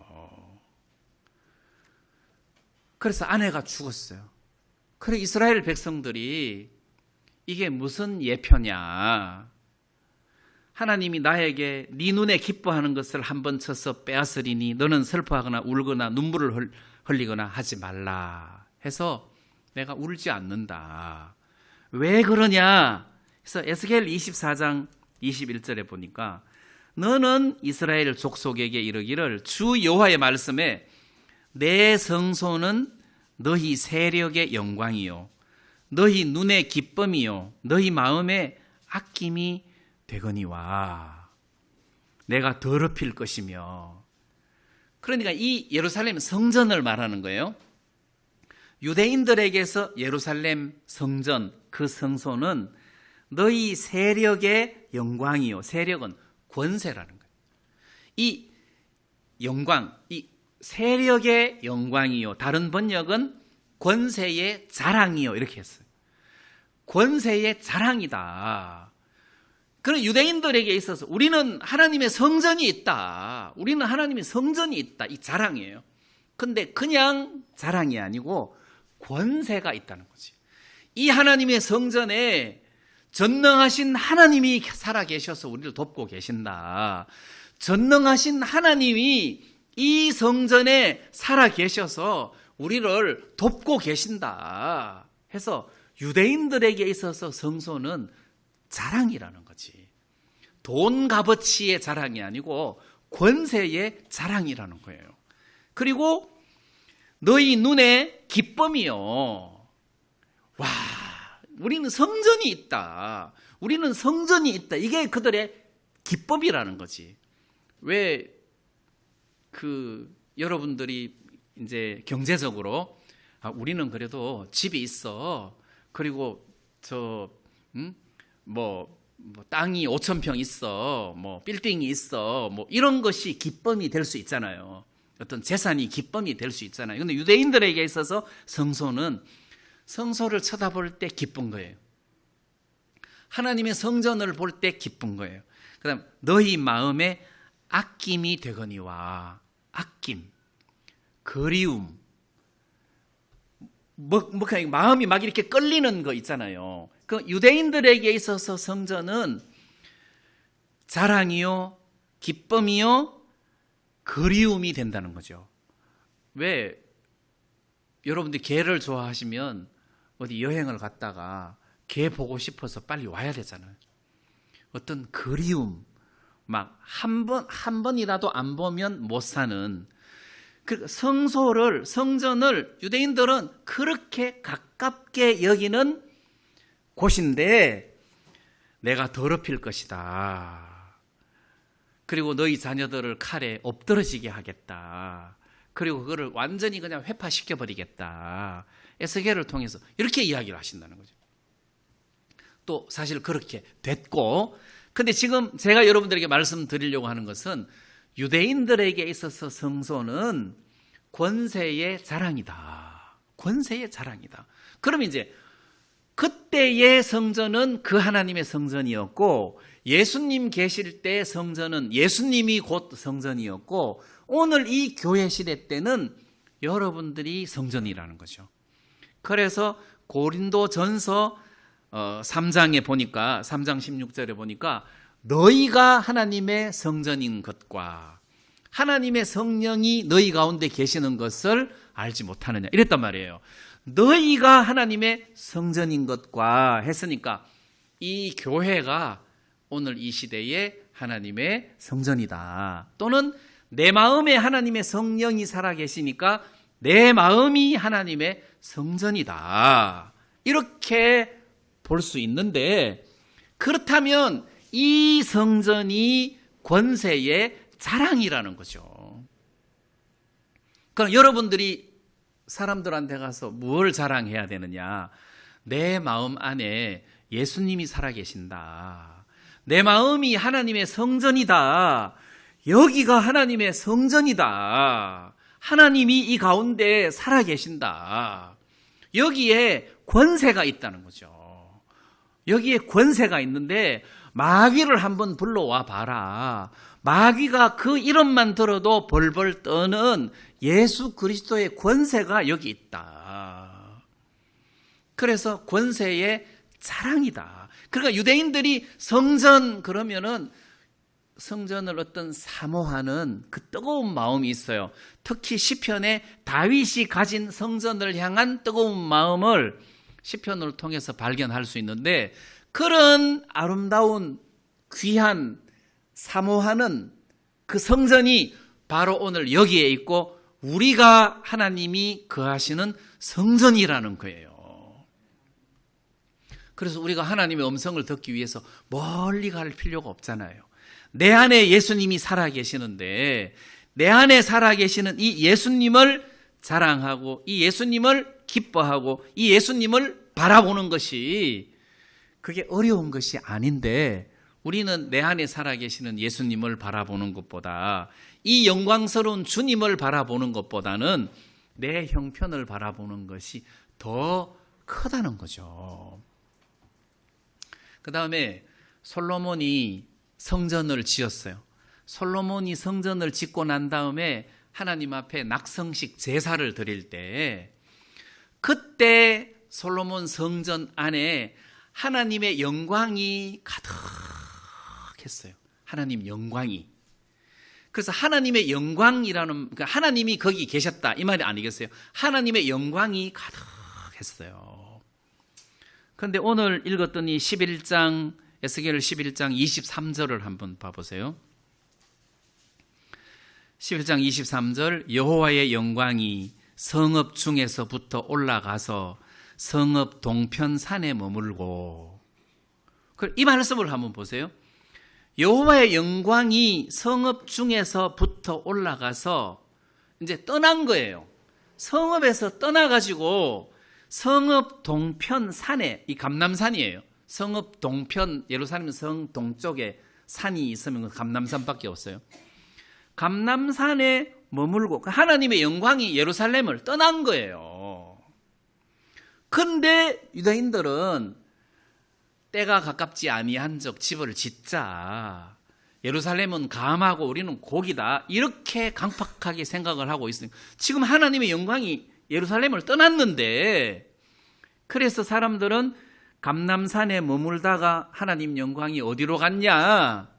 그래서 아내가 죽었어요. 그래 이스라엘 백성들이 이게 무슨 예표냐. 하나님이 나에게 네 눈에 기뻐하는 것을 한번 쳐서 빼앗으리니 너는 슬퍼하거나 울거나 눈물을 흘리거나 하지 말라 해서 내가 울지 않는다. 왜 그러냐? 그래서 에스겔 24장 21절에 보니까 너는 이스라엘 족속에게 이르기를 주 여호와의 말씀에 내 성소는 너희 세력의 영광이요 너희 눈의 기쁨이요 너희 마음의 아낌이 되거니와. 내가 더럽힐 것이며. 그러니까 이 예루살렘 성전을 말하는 거예요. 유대인들에게서 예루살렘 성전, 그 성소는 너희 세력의 영광이요. 세력은 권세라는 거예요. 이 영광, 이 세력의 영광이요. 다른 번역은 권세의 자랑이요. 이렇게 했어요. 권세의 자랑이다. 그런 유대인들에게 있어서 우리는 하나님의 성전이 있다. 우리는 하나님의 성전이 있다. 이 자랑이에요. 근데 그냥 자랑이 아니고 권세가 있다는 거지. 이 하나님의 성전에 전능하신 하나님이 살아계셔서 우리를 돕고 계신다. 전능하신 하나님이 이 성전에 살아계셔서 우리를 돕고 계신다 해서 유대인들에게 있어서 성소는 자랑이라는 거지. 돈 값어치의 자랑이 아니고 권세의 자랑이라는 거예요. 그리고 너희 눈에 기쁨이요. 와, 우리는 성전이 있다. 우리는 성전이 있다. 이게 그들의 기쁨이라는 거지. 왜 여러분들이 이제 경제적으로 우리는 그래도 집이 있어. 그리고 땅이 5,000평 있어. 빌딩이 있어. 이런 것이 기쁨이 될 수 있잖아요. 어떤 재산이 기쁨이 될 수 있잖아요. 그런데 유대인들에게 있어서 성소는 성소를 쳐다볼 때 기쁜 거예요. 하나님의 성전을 볼 때 기쁜 거예요. 그다음 너희 마음에 아낌이 되거니와. 아낌, 그리움, 마음이 막 이렇게 끌리는 거 있잖아요. 그 유대인들에게 있어서 성전은 자랑이요, 기쁨이요, 그리움이 된다는 거죠. 왜 여러분들이 개를 좋아하시면 어디 여행을 갔다가 개 보고 싶어서 빨리 와야 되잖아요. 어떤 그리움, 막 한 번이라도 안 보면 못 사는 그 성전을 유대인들은 그렇게 가깝게 여기는 곳인데 내가 더럽힐 것이다. 그리고 너희 자녀들을 칼에 엎드러지게 하겠다. 그리고 그거를 완전히 그냥 회파시켜 버리겠다. 에스겔을 통해서 이렇게 이야기를 하신다는 거죠. 또 사실 그렇게 됐고, 근데 지금 제가 여러분들에게 말씀드리려고 하는 것은 유대인들에게 있어서 성소는 권세의 자랑이다. 권세의 자랑이다. 그럼 이제 그때의 성전은 그 하나님의 성전이었고, 예수님 계실 때 성전은 예수님이 곧 성전이었고, 오늘 이 교회 시대 때는 여러분들이 성전이라는 거죠. 그래서 고린도전서 3장에 보니까 3장 16절에 보니까 너희가 하나님의 성전인 것과 하나님의 성령이 너희 가운데 계시는 것을 알지 못하느냐 이랬단 말이에요. 너희가 하나님의 성전인 것과 했으니까 이 교회가 오늘 이 시대에 하나님의 성전이다. 또는 내 마음에 하나님의 성령이 살아계시니까 내 마음이 하나님의 성전이다. 이렇게 볼 수 있는데, 그렇다면 이 성전이 권세의 자랑이라는 거죠. 그럼 여러분들이 사람들한테 가서 뭘 자랑해야 되느냐? 내 마음 안에 예수님이 살아계신다. 내 마음이 하나님의 성전이다. 여기가 하나님의 성전이다. 하나님이 이 가운데 살아계신다. 여기에 권세가 있다는 거죠. 여기에 권세가 있는데 마귀를 한번 불러와 봐라. 마귀가 그 이름만 들어도 벌벌 떠는 예수 그리스도의 권세가 여기 있다. 그래서 권세의 자랑이다. 그러니까 유대인들이 성전 그러면은 성전을 어떤 사모하는 그 뜨거운 마음이 있어요. 특히 시편에 다윗이 가진 성전을 향한 뜨거운 마음을 시편을 통해서 발견할 수 있는데, 그런 아름다운 귀한 사모하는 그 성전이 바로 오늘 여기에 있고 우리가 하나님이 거하시는 성전이라는 거예요. 그래서 우리가 하나님의 음성을 듣기 위해서 멀리 갈 필요가 없잖아요. 내 안에 예수님이 살아계시는데 내 안에 살아계시는 이 예수님을 자랑하고 이 예수님을 기뻐하고 이 예수님을 바라보는 것이 그게 어려운 것이 아닌데 우리는 내 안에 살아계시는 예수님을 바라보는 것보다 이 영광스러운 주님을 바라보는 것보다는 내 형편을 바라보는 것이 더 크다는 거죠. 그 다음에 솔로몬이 성전을 지었어요. 솔로몬이 성전을 짓고 난 다음에 하나님 앞에 낙성식 제사를 드릴 때 그때 솔로몬 성전 안에 하나님의 영광이 가득했어요. 하나님 영광이. 그래서 하나님의 영광이라는, 그러니까 하나님이 거기 계셨다 이 말이 아니겠어요? 하나님의 영광이 가득했어요. 그런데 오늘 읽었더니 11장 에스겔 11장 23절을 한번 봐보세요. 11장 23절 여호와의 영광이 성읍 중에서부터 올라가서 성읍 동편산에 머물고, 이 말씀을 한번 보세요. 여호와의 영광이 성읍 중에서부터 올라가서 이제 떠난 거예요. 성읍에서 떠나가지고 성읍 동편산에, 이 감람산이에요. 성읍 동편, 예루살렘 성 동쪽에 산이 있으면 감람산밖에 없어요. 감람산에 머물고 하나님의 영광이 예루살렘을 떠난 거예요. 그런데 유다인들은 때가 가깝지 아니한 적 집을 짓자, 예루살렘은 감하고 우리는 고기다, 이렇게 강팍하게 생각을 하고 있으니까 지금 하나님의 영광이 예루살렘을 떠났는데, 그래서 사람들은 감람산에 머물다가 하나님 영광이 어디로 갔냐,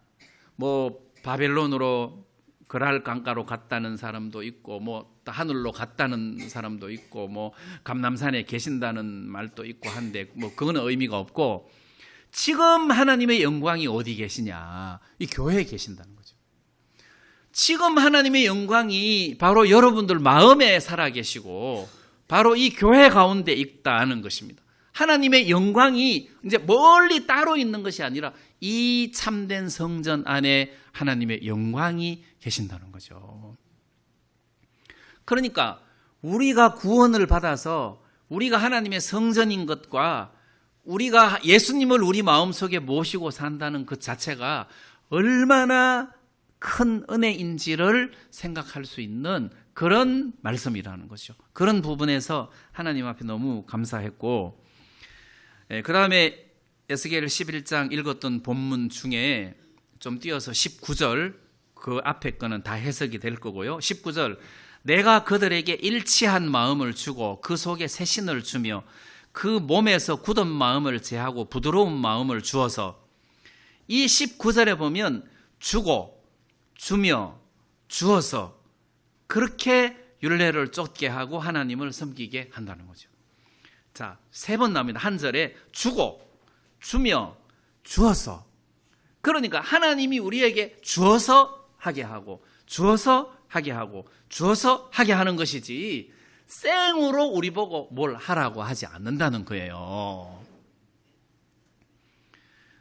뭐 바벨론으로 그랄 강가로 갔다는 사람도 있고, 뭐 하늘로 갔다는 사람도 있고, 뭐 감람산에 계신다는 말도 있고 한데, 뭐 그거는 의미가 없고, 지금 하나님의 영광이 어디 계시냐, 이 교회에 계신다는 거죠. 지금 하나님의 영광이 바로 여러분들 마음에 살아계시고 바로 이 교회 가운데 있다는 것입니다. 하나님의 영광이 이제 멀리 따로 있는 것이 아니라 이 참된 성전 안에 하나님의 영광이 계신다는 거죠. 그러니까 우리가 구원을 받아서 우리가 하나님의 성전인 것과 우리가 예수님을 우리 마음속에 모시고 산다는 그 자체가 얼마나 큰 은혜인지를 생각할 수 있는 그런 말씀이라는 것이죠. 그런 부분에서 하나님 앞에 너무 감사했고, 그 다음에 에스겔 11장 읽었던 본문 중에 좀 띄어서 19절, 그 앞에 거는 다 해석이 될 거고요. 19절, 내가 그들에게 일치한 마음을 주고 그 속에 새 신을 주며 그 몸에서 굳은 마음을 제하고 부드러운 마음을 주어서, 이 19절에 보면 주고 주며 주어서 그렇게 율례를 쫓게 하고 하나님을 섬기게 한다는 거죠. 자, 세 번 나옵니다. 한 절에 주고 주며 주어서. 그러니까 하나님이 우리에게 주어서 하게 하고 주어서 하게 하고 주어서 하게 하는 것이지 생으로 우리 보고 뭘 하라고 하지 않는다는 거예요.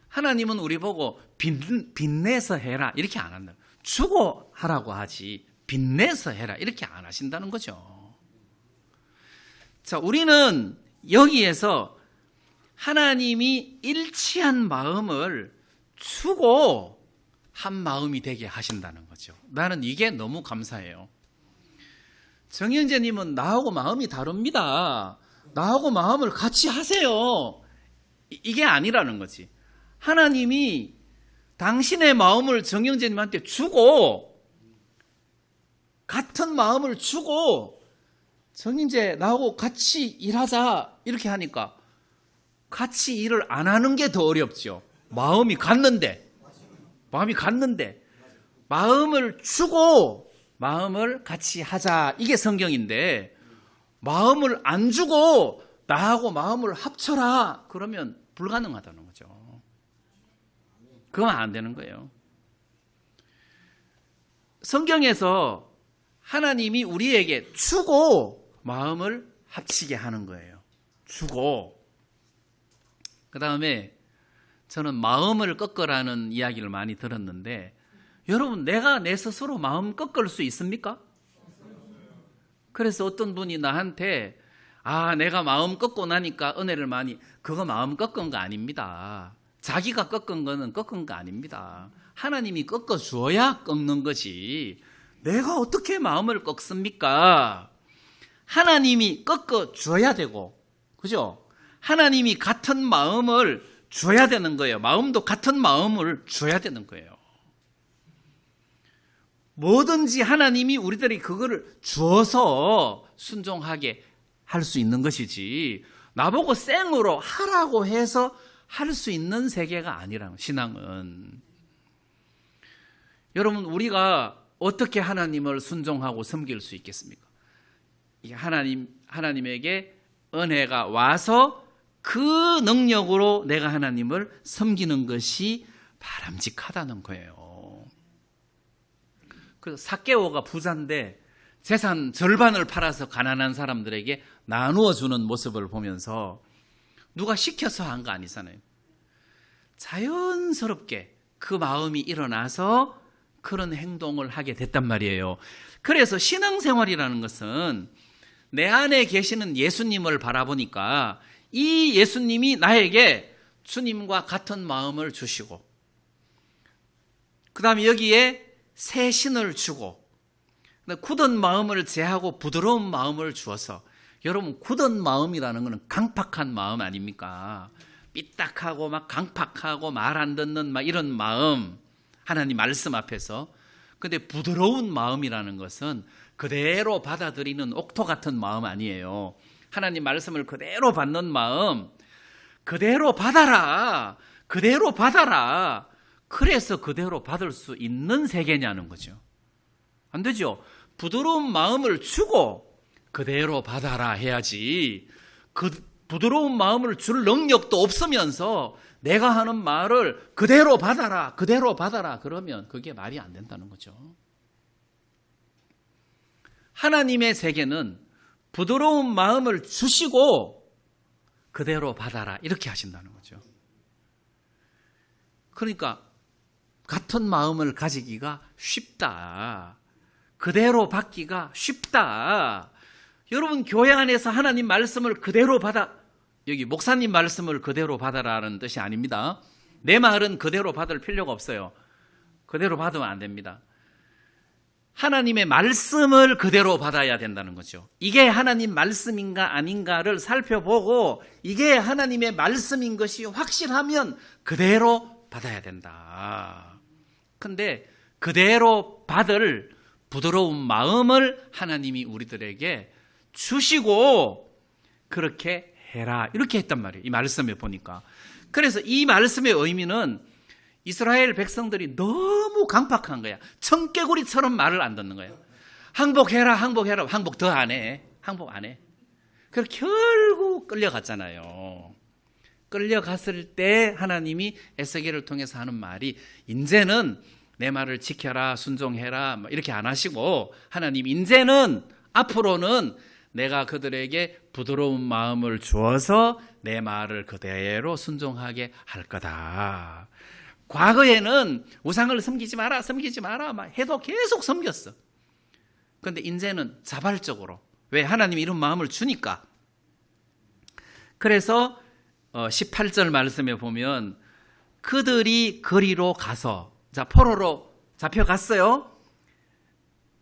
하나님은 우리 보고 빚내서 해라 이렇게 안 한다. 주고 하라고 하지 빚내서 해라 이렇게 안 하신다는 거죠. 자, 우리는 여기에서 하나님이 일치한 마음을 주고 한 마음이 되게 하신다는 거죠. 나는 이게 너무 감사해요. 정영재님은 나하고 마음이 다릅니다. 나하고 마음을 같이 하세요. 이게 아니라는 거지. 하나님이 당신의 마음을 정영재님한테 주고, 같은 마음을 주고, 정영재 나하고 같이 일하자 이렇게 하니까 같이 일을 안 하는 게 더 어렵죠. 마음이 갔는데 마음을 주고 마음을 같이 하자, 이게 성경인데, 마음을 안 주고 나하고 마음을 합쳐라 그러면 불가능하다는 거죠. 그건 안 되는 거예요. 성경에서 하나님이 우리에게 주고 마음을 합치게 하는 거예요. 주고. 그 다음에 저는 마음을 꺾으라는 이야기를 많이 들었는데, 여러분, 내가 내 스스로 마음 꺾을 수 있습니까? 그래서 어떤 분이 나한테 내가 마음 꺾고 나니까 은혜를 많이, 그거 마음 꺾은 거 아닙니다. 자기가 꺾은 거는 꺾은 거 아닙니다. 하나님이 꺾어 주어야 꺾는 것이, 내가 어떻게 마음을 꺾습니까? 하나님이 꺾어 줘야 되고, 그죠? 하나님이 같은 마음을 줘야 되는 거예요. 마음도 같은 마음을 줘야 되는 거예요. 뭐든지 하나님이 우리들이 그거를 주어서 순종하게 할 수 있는 것이지, 나보고 생으로 하라고 해서 할 수 있는 세계가 아니라는, 신앙은. 여러분, 우리가 어떻게 하나님을 순종하고 섬길 수 있겠습니까? 하나님에게 은혜가 와서 그 능력으로 내가 하나님을 섬기는 것이 바람직하다는 거예요. 그래서 삭개오가 부자인데 재산 절반을 팔아서 가난한 사람들에게 나누어 주는 모습을 보면서, 누가 시켜서 한 거 아니잖아요. 자연스럽게 그 마음이 일어나서 그런 행동을 하게 됐단 말이에요. 그래서 신앙생활이라는 것은 내 안에 계시는 예수님을 바라보니까 이 예수님이 나에게 주님과 같은 마음을 주시고, 그 다음에 여기에 새 신을 주고, 굳은 마음을 제하고 부드러운 마음을 주어서, 여러분, 굳은 마음이라는 것은 강팍한 마음 아닙니까? 삐딱하고 막 강팍하고 말 안 듣는 막 이런 마음, 하나님 말씀 앞에서. 근데 부드러운 마음이라는 것은 그대로 받아들이는 옥토 같은 마음 아니에요. 하나님 말씀을 그대로 받는 마음, 그대로 받아라, 그대로 받아라. 그래서 그대로 받을 수 있는 세계냐는 거죠. 안 되죠. 부드러운 마음을 주고 그대로 받아라 해야지, 그 부드러운 마음을 줄 능력도 없으면서 내가 하는 말을 그대로 받아라, 그대로 받아라, 그러면 그게 말이 안 된다는 거죠. 하나님의 세계는 부드러운 마음을 주시고 그대로 받아라, 이렇게 하신다는 거죠. 그러니까 같은 마음을 가지기가 쉽다, 그대로 받기가 쉽다. 여러분, 교회 안에서 하나님 말씀을 그대로 받아, 여기 목사님 말씀을 그대로 받아라는 뜻이 아닙니다. 내 말은 그대로 받을 필요가 없어요. 그대로 받으면 안 됩니다. 하나님의 말씀을 그대로 받아야 된다는 거죠. 이게 하나님 말씀인가 아닌가를 살펴보고, 이게 하나님의 말씀인 것이 확실하면 그대로 받아야 된다. 근데 그대로 받을 부드러운 마음을 하나님이 우리들에게 주시고 그렇게 해라, 이렇게 했단 말이에요. 이 말씀에 보니까. 그래서 이 말씀의 의미는 이스라엘 백성들이 너무 강팍한 거야. 청개구리처럼 말을 안 듣는 거예요. 항복해라, 항복해라. 항복 더 안 해. 항복 안 해. 그래서 결국 끌려갔잖아요. 끌려갔을 때 하나님이 에스겔을 통해서 하는 말이, 이제는 내 말을 지켜라, 순종해라, 이렇게 안 하시고, 하나님 이제는 앞으로는 내가 그들에게 부드러운 마음을 주어서 내 말을 그대로 순종하게 할 거다. 과거에는 우상을 섬기지 마라, 섬기지 마라 막 해도 계속 섬겼어. 그런데 이제는 자발적으로, 왜? 하나님이 이런 마음을 주니까. 그래서 18절 말씀에 보면, 그들이 거리로 가서, 자, 포로로 잡혀갔어요.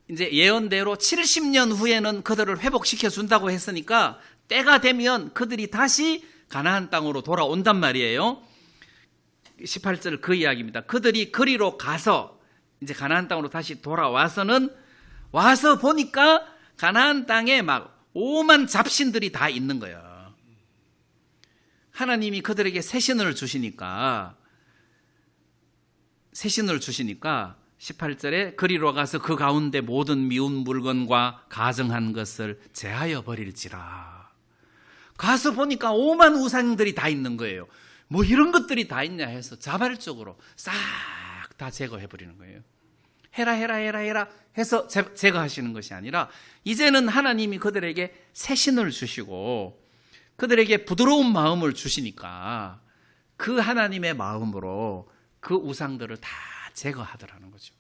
이제 예언대로 70년 후에는 그들을 회복시켜 준다고 했으니까 때가 되면 그들이 다시 가나안 땅으로 돌아온단 말이에요. 18절 그 이야기입니다. 그들이 거리로 가서 이제 가나안 땅으로 다시 돌아와서는, 와서 보니까 가나안 땅에 막 오만 잡신들이 다 있는 거예요. 하나님이 그들에게 새 신을 주시니까 18절에 거리로 가서 그 가운데 모든 미운 물건과 가증한 것을 제하여 버릴지라. 가서 보니까 오만 우상들이 다 있는 거예요. 뭐 이런 것들이 다 있냐 해서 자발적으로 싹 다 제거해 버리는 거예요. 해라 해서 제거하시는 것이 아니라 이제는 하나님이 그들에게 새 신을 주시고 그들에게 부드러운 마음을 주시니까 그 하나님의 마음으로 그 우상들을 다 제거하더라는 거죠.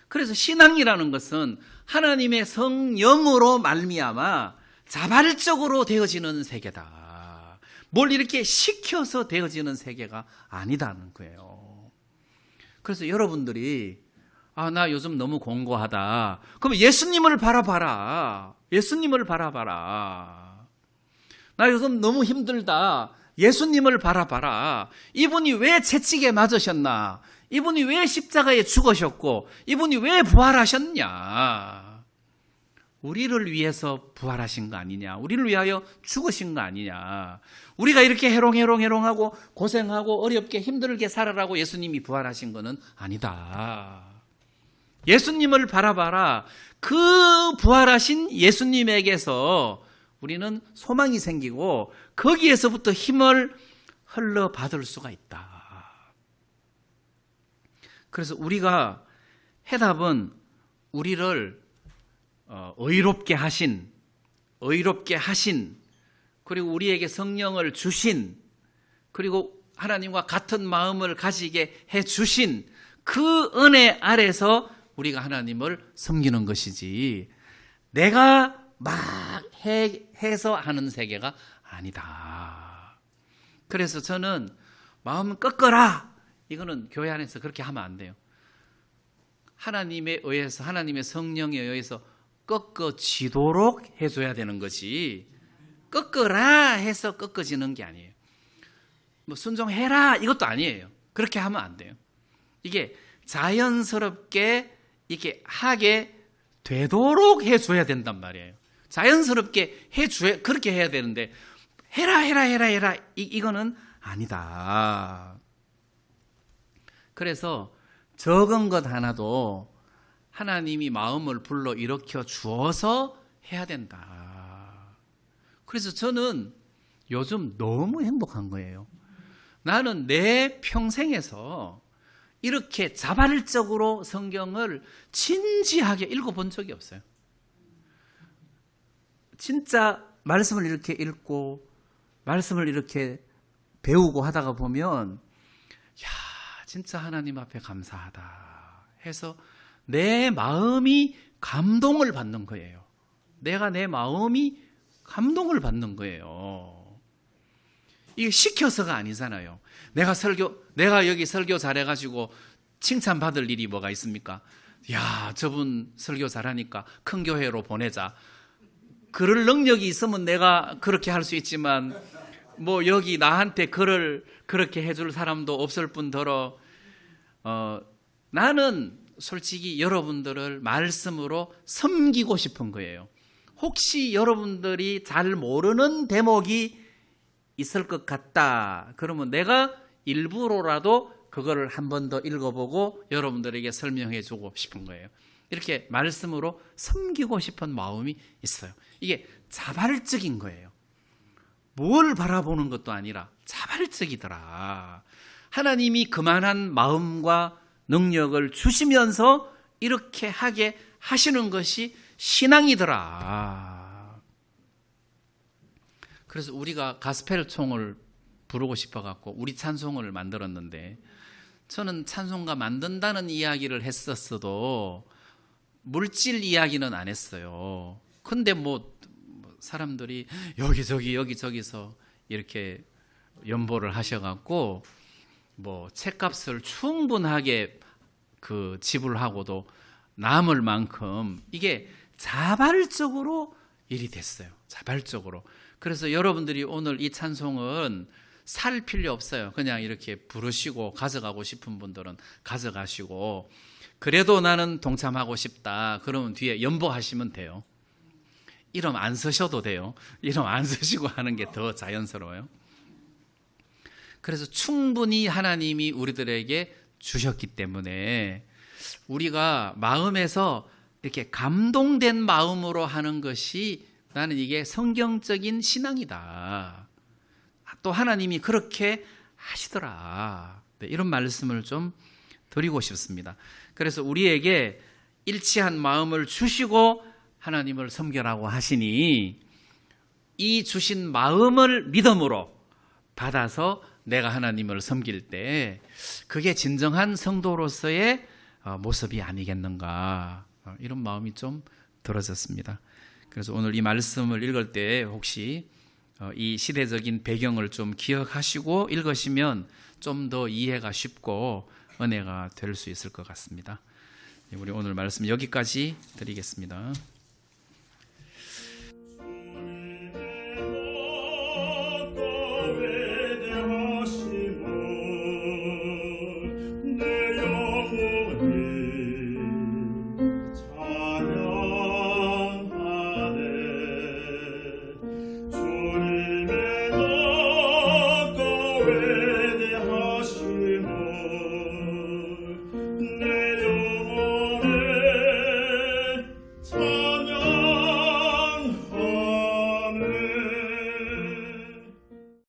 그래서 신앙이라는 것은 하나님의 성령으로 말미암아 자발적으로 되어지는 세계다. 뭘 이렇게 시켜서 되어지는 세계가 아니다는 거예요. 그래서 여러분들이 나 요즘 너무 공고하다. 그럼 예수님을 바라봐라. 예수님을 바라봐라. 나 요즘 너무 힘들다. 예수님을 바라봐라. 이분이 왜 채찍에 맞으셨나? 이분이 왜 십자가에 죽으셨고 이분이 왜 부활하셨냐? 우리를 위해서 부활하신 거 아니냐? 우리를 위하여 죽으신 거 아니냐? 우리가 이렇게 해롱해롱하고 고생하고 어렵게 힘들게 살아라고 예수님이 부활하신 거는 아니다. 예수님을 바라봐라. 그 부활하신 예수님에게서 우리는 소망이 생기고 거기에서부터 힘을 흘러받을 수가 있다. 그래서 우리가 해답은 우리를 의롭게 하신 그리고 우리에게 성령을 주신 그리고 하나님과 같은 마음을 가지게 해주신 그 은혜 아래서 우리가 하나님을 섬기는 것이지 내가 막 해서 하는 세계가 아니다. 그래서 저는 마음 꺾어라. 이거는 교회 안에서 그렇게 하면 안 돼요. 하나님에 의해서 하나님의 성령에 의해서 꺾어지도록 해줘야 되는 거지 꺾어라 해서 꺾어지는 게 아니에요. 뭐 순종해라 이것도 아니에요. 그렇게 하면 안 돼요. 이게 자연스럽게 이렇게 하게 되도록 해줘야 된단 말이에요. 자연스럽게 해줘야 그렇게 해야 되는데 해라 이거는 아니다. 그래서 적은 것 하나도 하나님이 마음을 불러 일으켜 주어서 해야 된다. 그래서 저는 요즘 너무 행복한 거예요. 나는 내 평생에서 이렇게 자발적으로 성경을 진지하게 읽어본 적이 없어요. 진짜 말씀을 이렇게 읽고 말씀을 이렇게 배우고 하다가 보면 진짜 하나님 앞에 감사하다 해서 내 마음이 감동을 받는 거예요. 내 마음이 감동을 받는 거예요. 이게 시켜서가 아니잖아요. 내가 여기 설교 잘해가지고 칭찬받을 일이 뭐가 있습니까? 야, 저분 설교 잘하니까 큰 교회로 보내자. 그럴 능력이 있으면 내가 그렇게 할 수 있지만 뭐 여기 나한테 그렇게 해줄 사람도 없을 뿐더러 나는 솔직히 여러분들을 말씀으로 섬기고 싶은 거예요. 혹시 여러분들이 잘 모르는 대목이 있을 것 같다. 그러면 내가 일부러라도 그거를 한 번 더 읽어보고 여러분들에게 설명해 주고 싶은 거예요. 이렇게 말씀으로 섬기고 싶은 마음이 있어요. 이게 자발적인 거예요. 뭘 바라보는 것도 아니라 자발적이더라. 하나님이 그만한 마음과 능력을 주시면서 이렇게 하게 하시는 것이 신앙이더라. 그래서 우리가 가스펠총을 부르고 싶어갖고 우리 찬송을 만들었는데 저는 찬송가 만든다는 이야기를 했었어도 물질 이야기는 안 했어요. 근데 뭐 사람들이 여기저기서 이렇게 연보를 하셔갖고 뭐 책값을 충분하게 그 지불하고도 남을 만큼 이게 자발적으로 일이 됐어요. 자발적으로. 그래서 여러분들이 오늘 이 찬송은 살 필요 없어요. 그냥 이렇게 부르시고 가져가고 싶은 분들은 가져가시고 그래도 나는 동참하고 싶다. 그러면 뒤에 연보하시면 돼요. 이름 안 쓰셔도 돼요. 이름 안 쓰시고 하는 게 더 자연스러워요. 그래서 충분히 하나님이 우리들에게 주셨기 때문에 우리가 마음에서 이렇게 감동된 마음으로 하는 것이 나는 이게 성경적인 신앙이다. 또 하나님이 그렇게 하시더라. 네, 이런 말씀을 좀 드리고 싶습니다. 그래서 우리에게 일치한 마음을 주시고 하나님을 섬겨라고 하시니 이 주신 마음을 믿음으로 받아서 내가 하나님을 섬길 때 그게 진정한 성도로서의 모습이 아니겠는가, 이런 마음이 좀 들어졌습니다. 그래서 오늘 이 말씀을 읽을 때 혹시 이 시대적인 배경을 좀 기억하시고 읽으시면 좀 더 이해가 쉽고 은혜가 될 수 있을 것 같습니다. 우리 오늘 말씀 여기까지 드리겠습니다. 주님의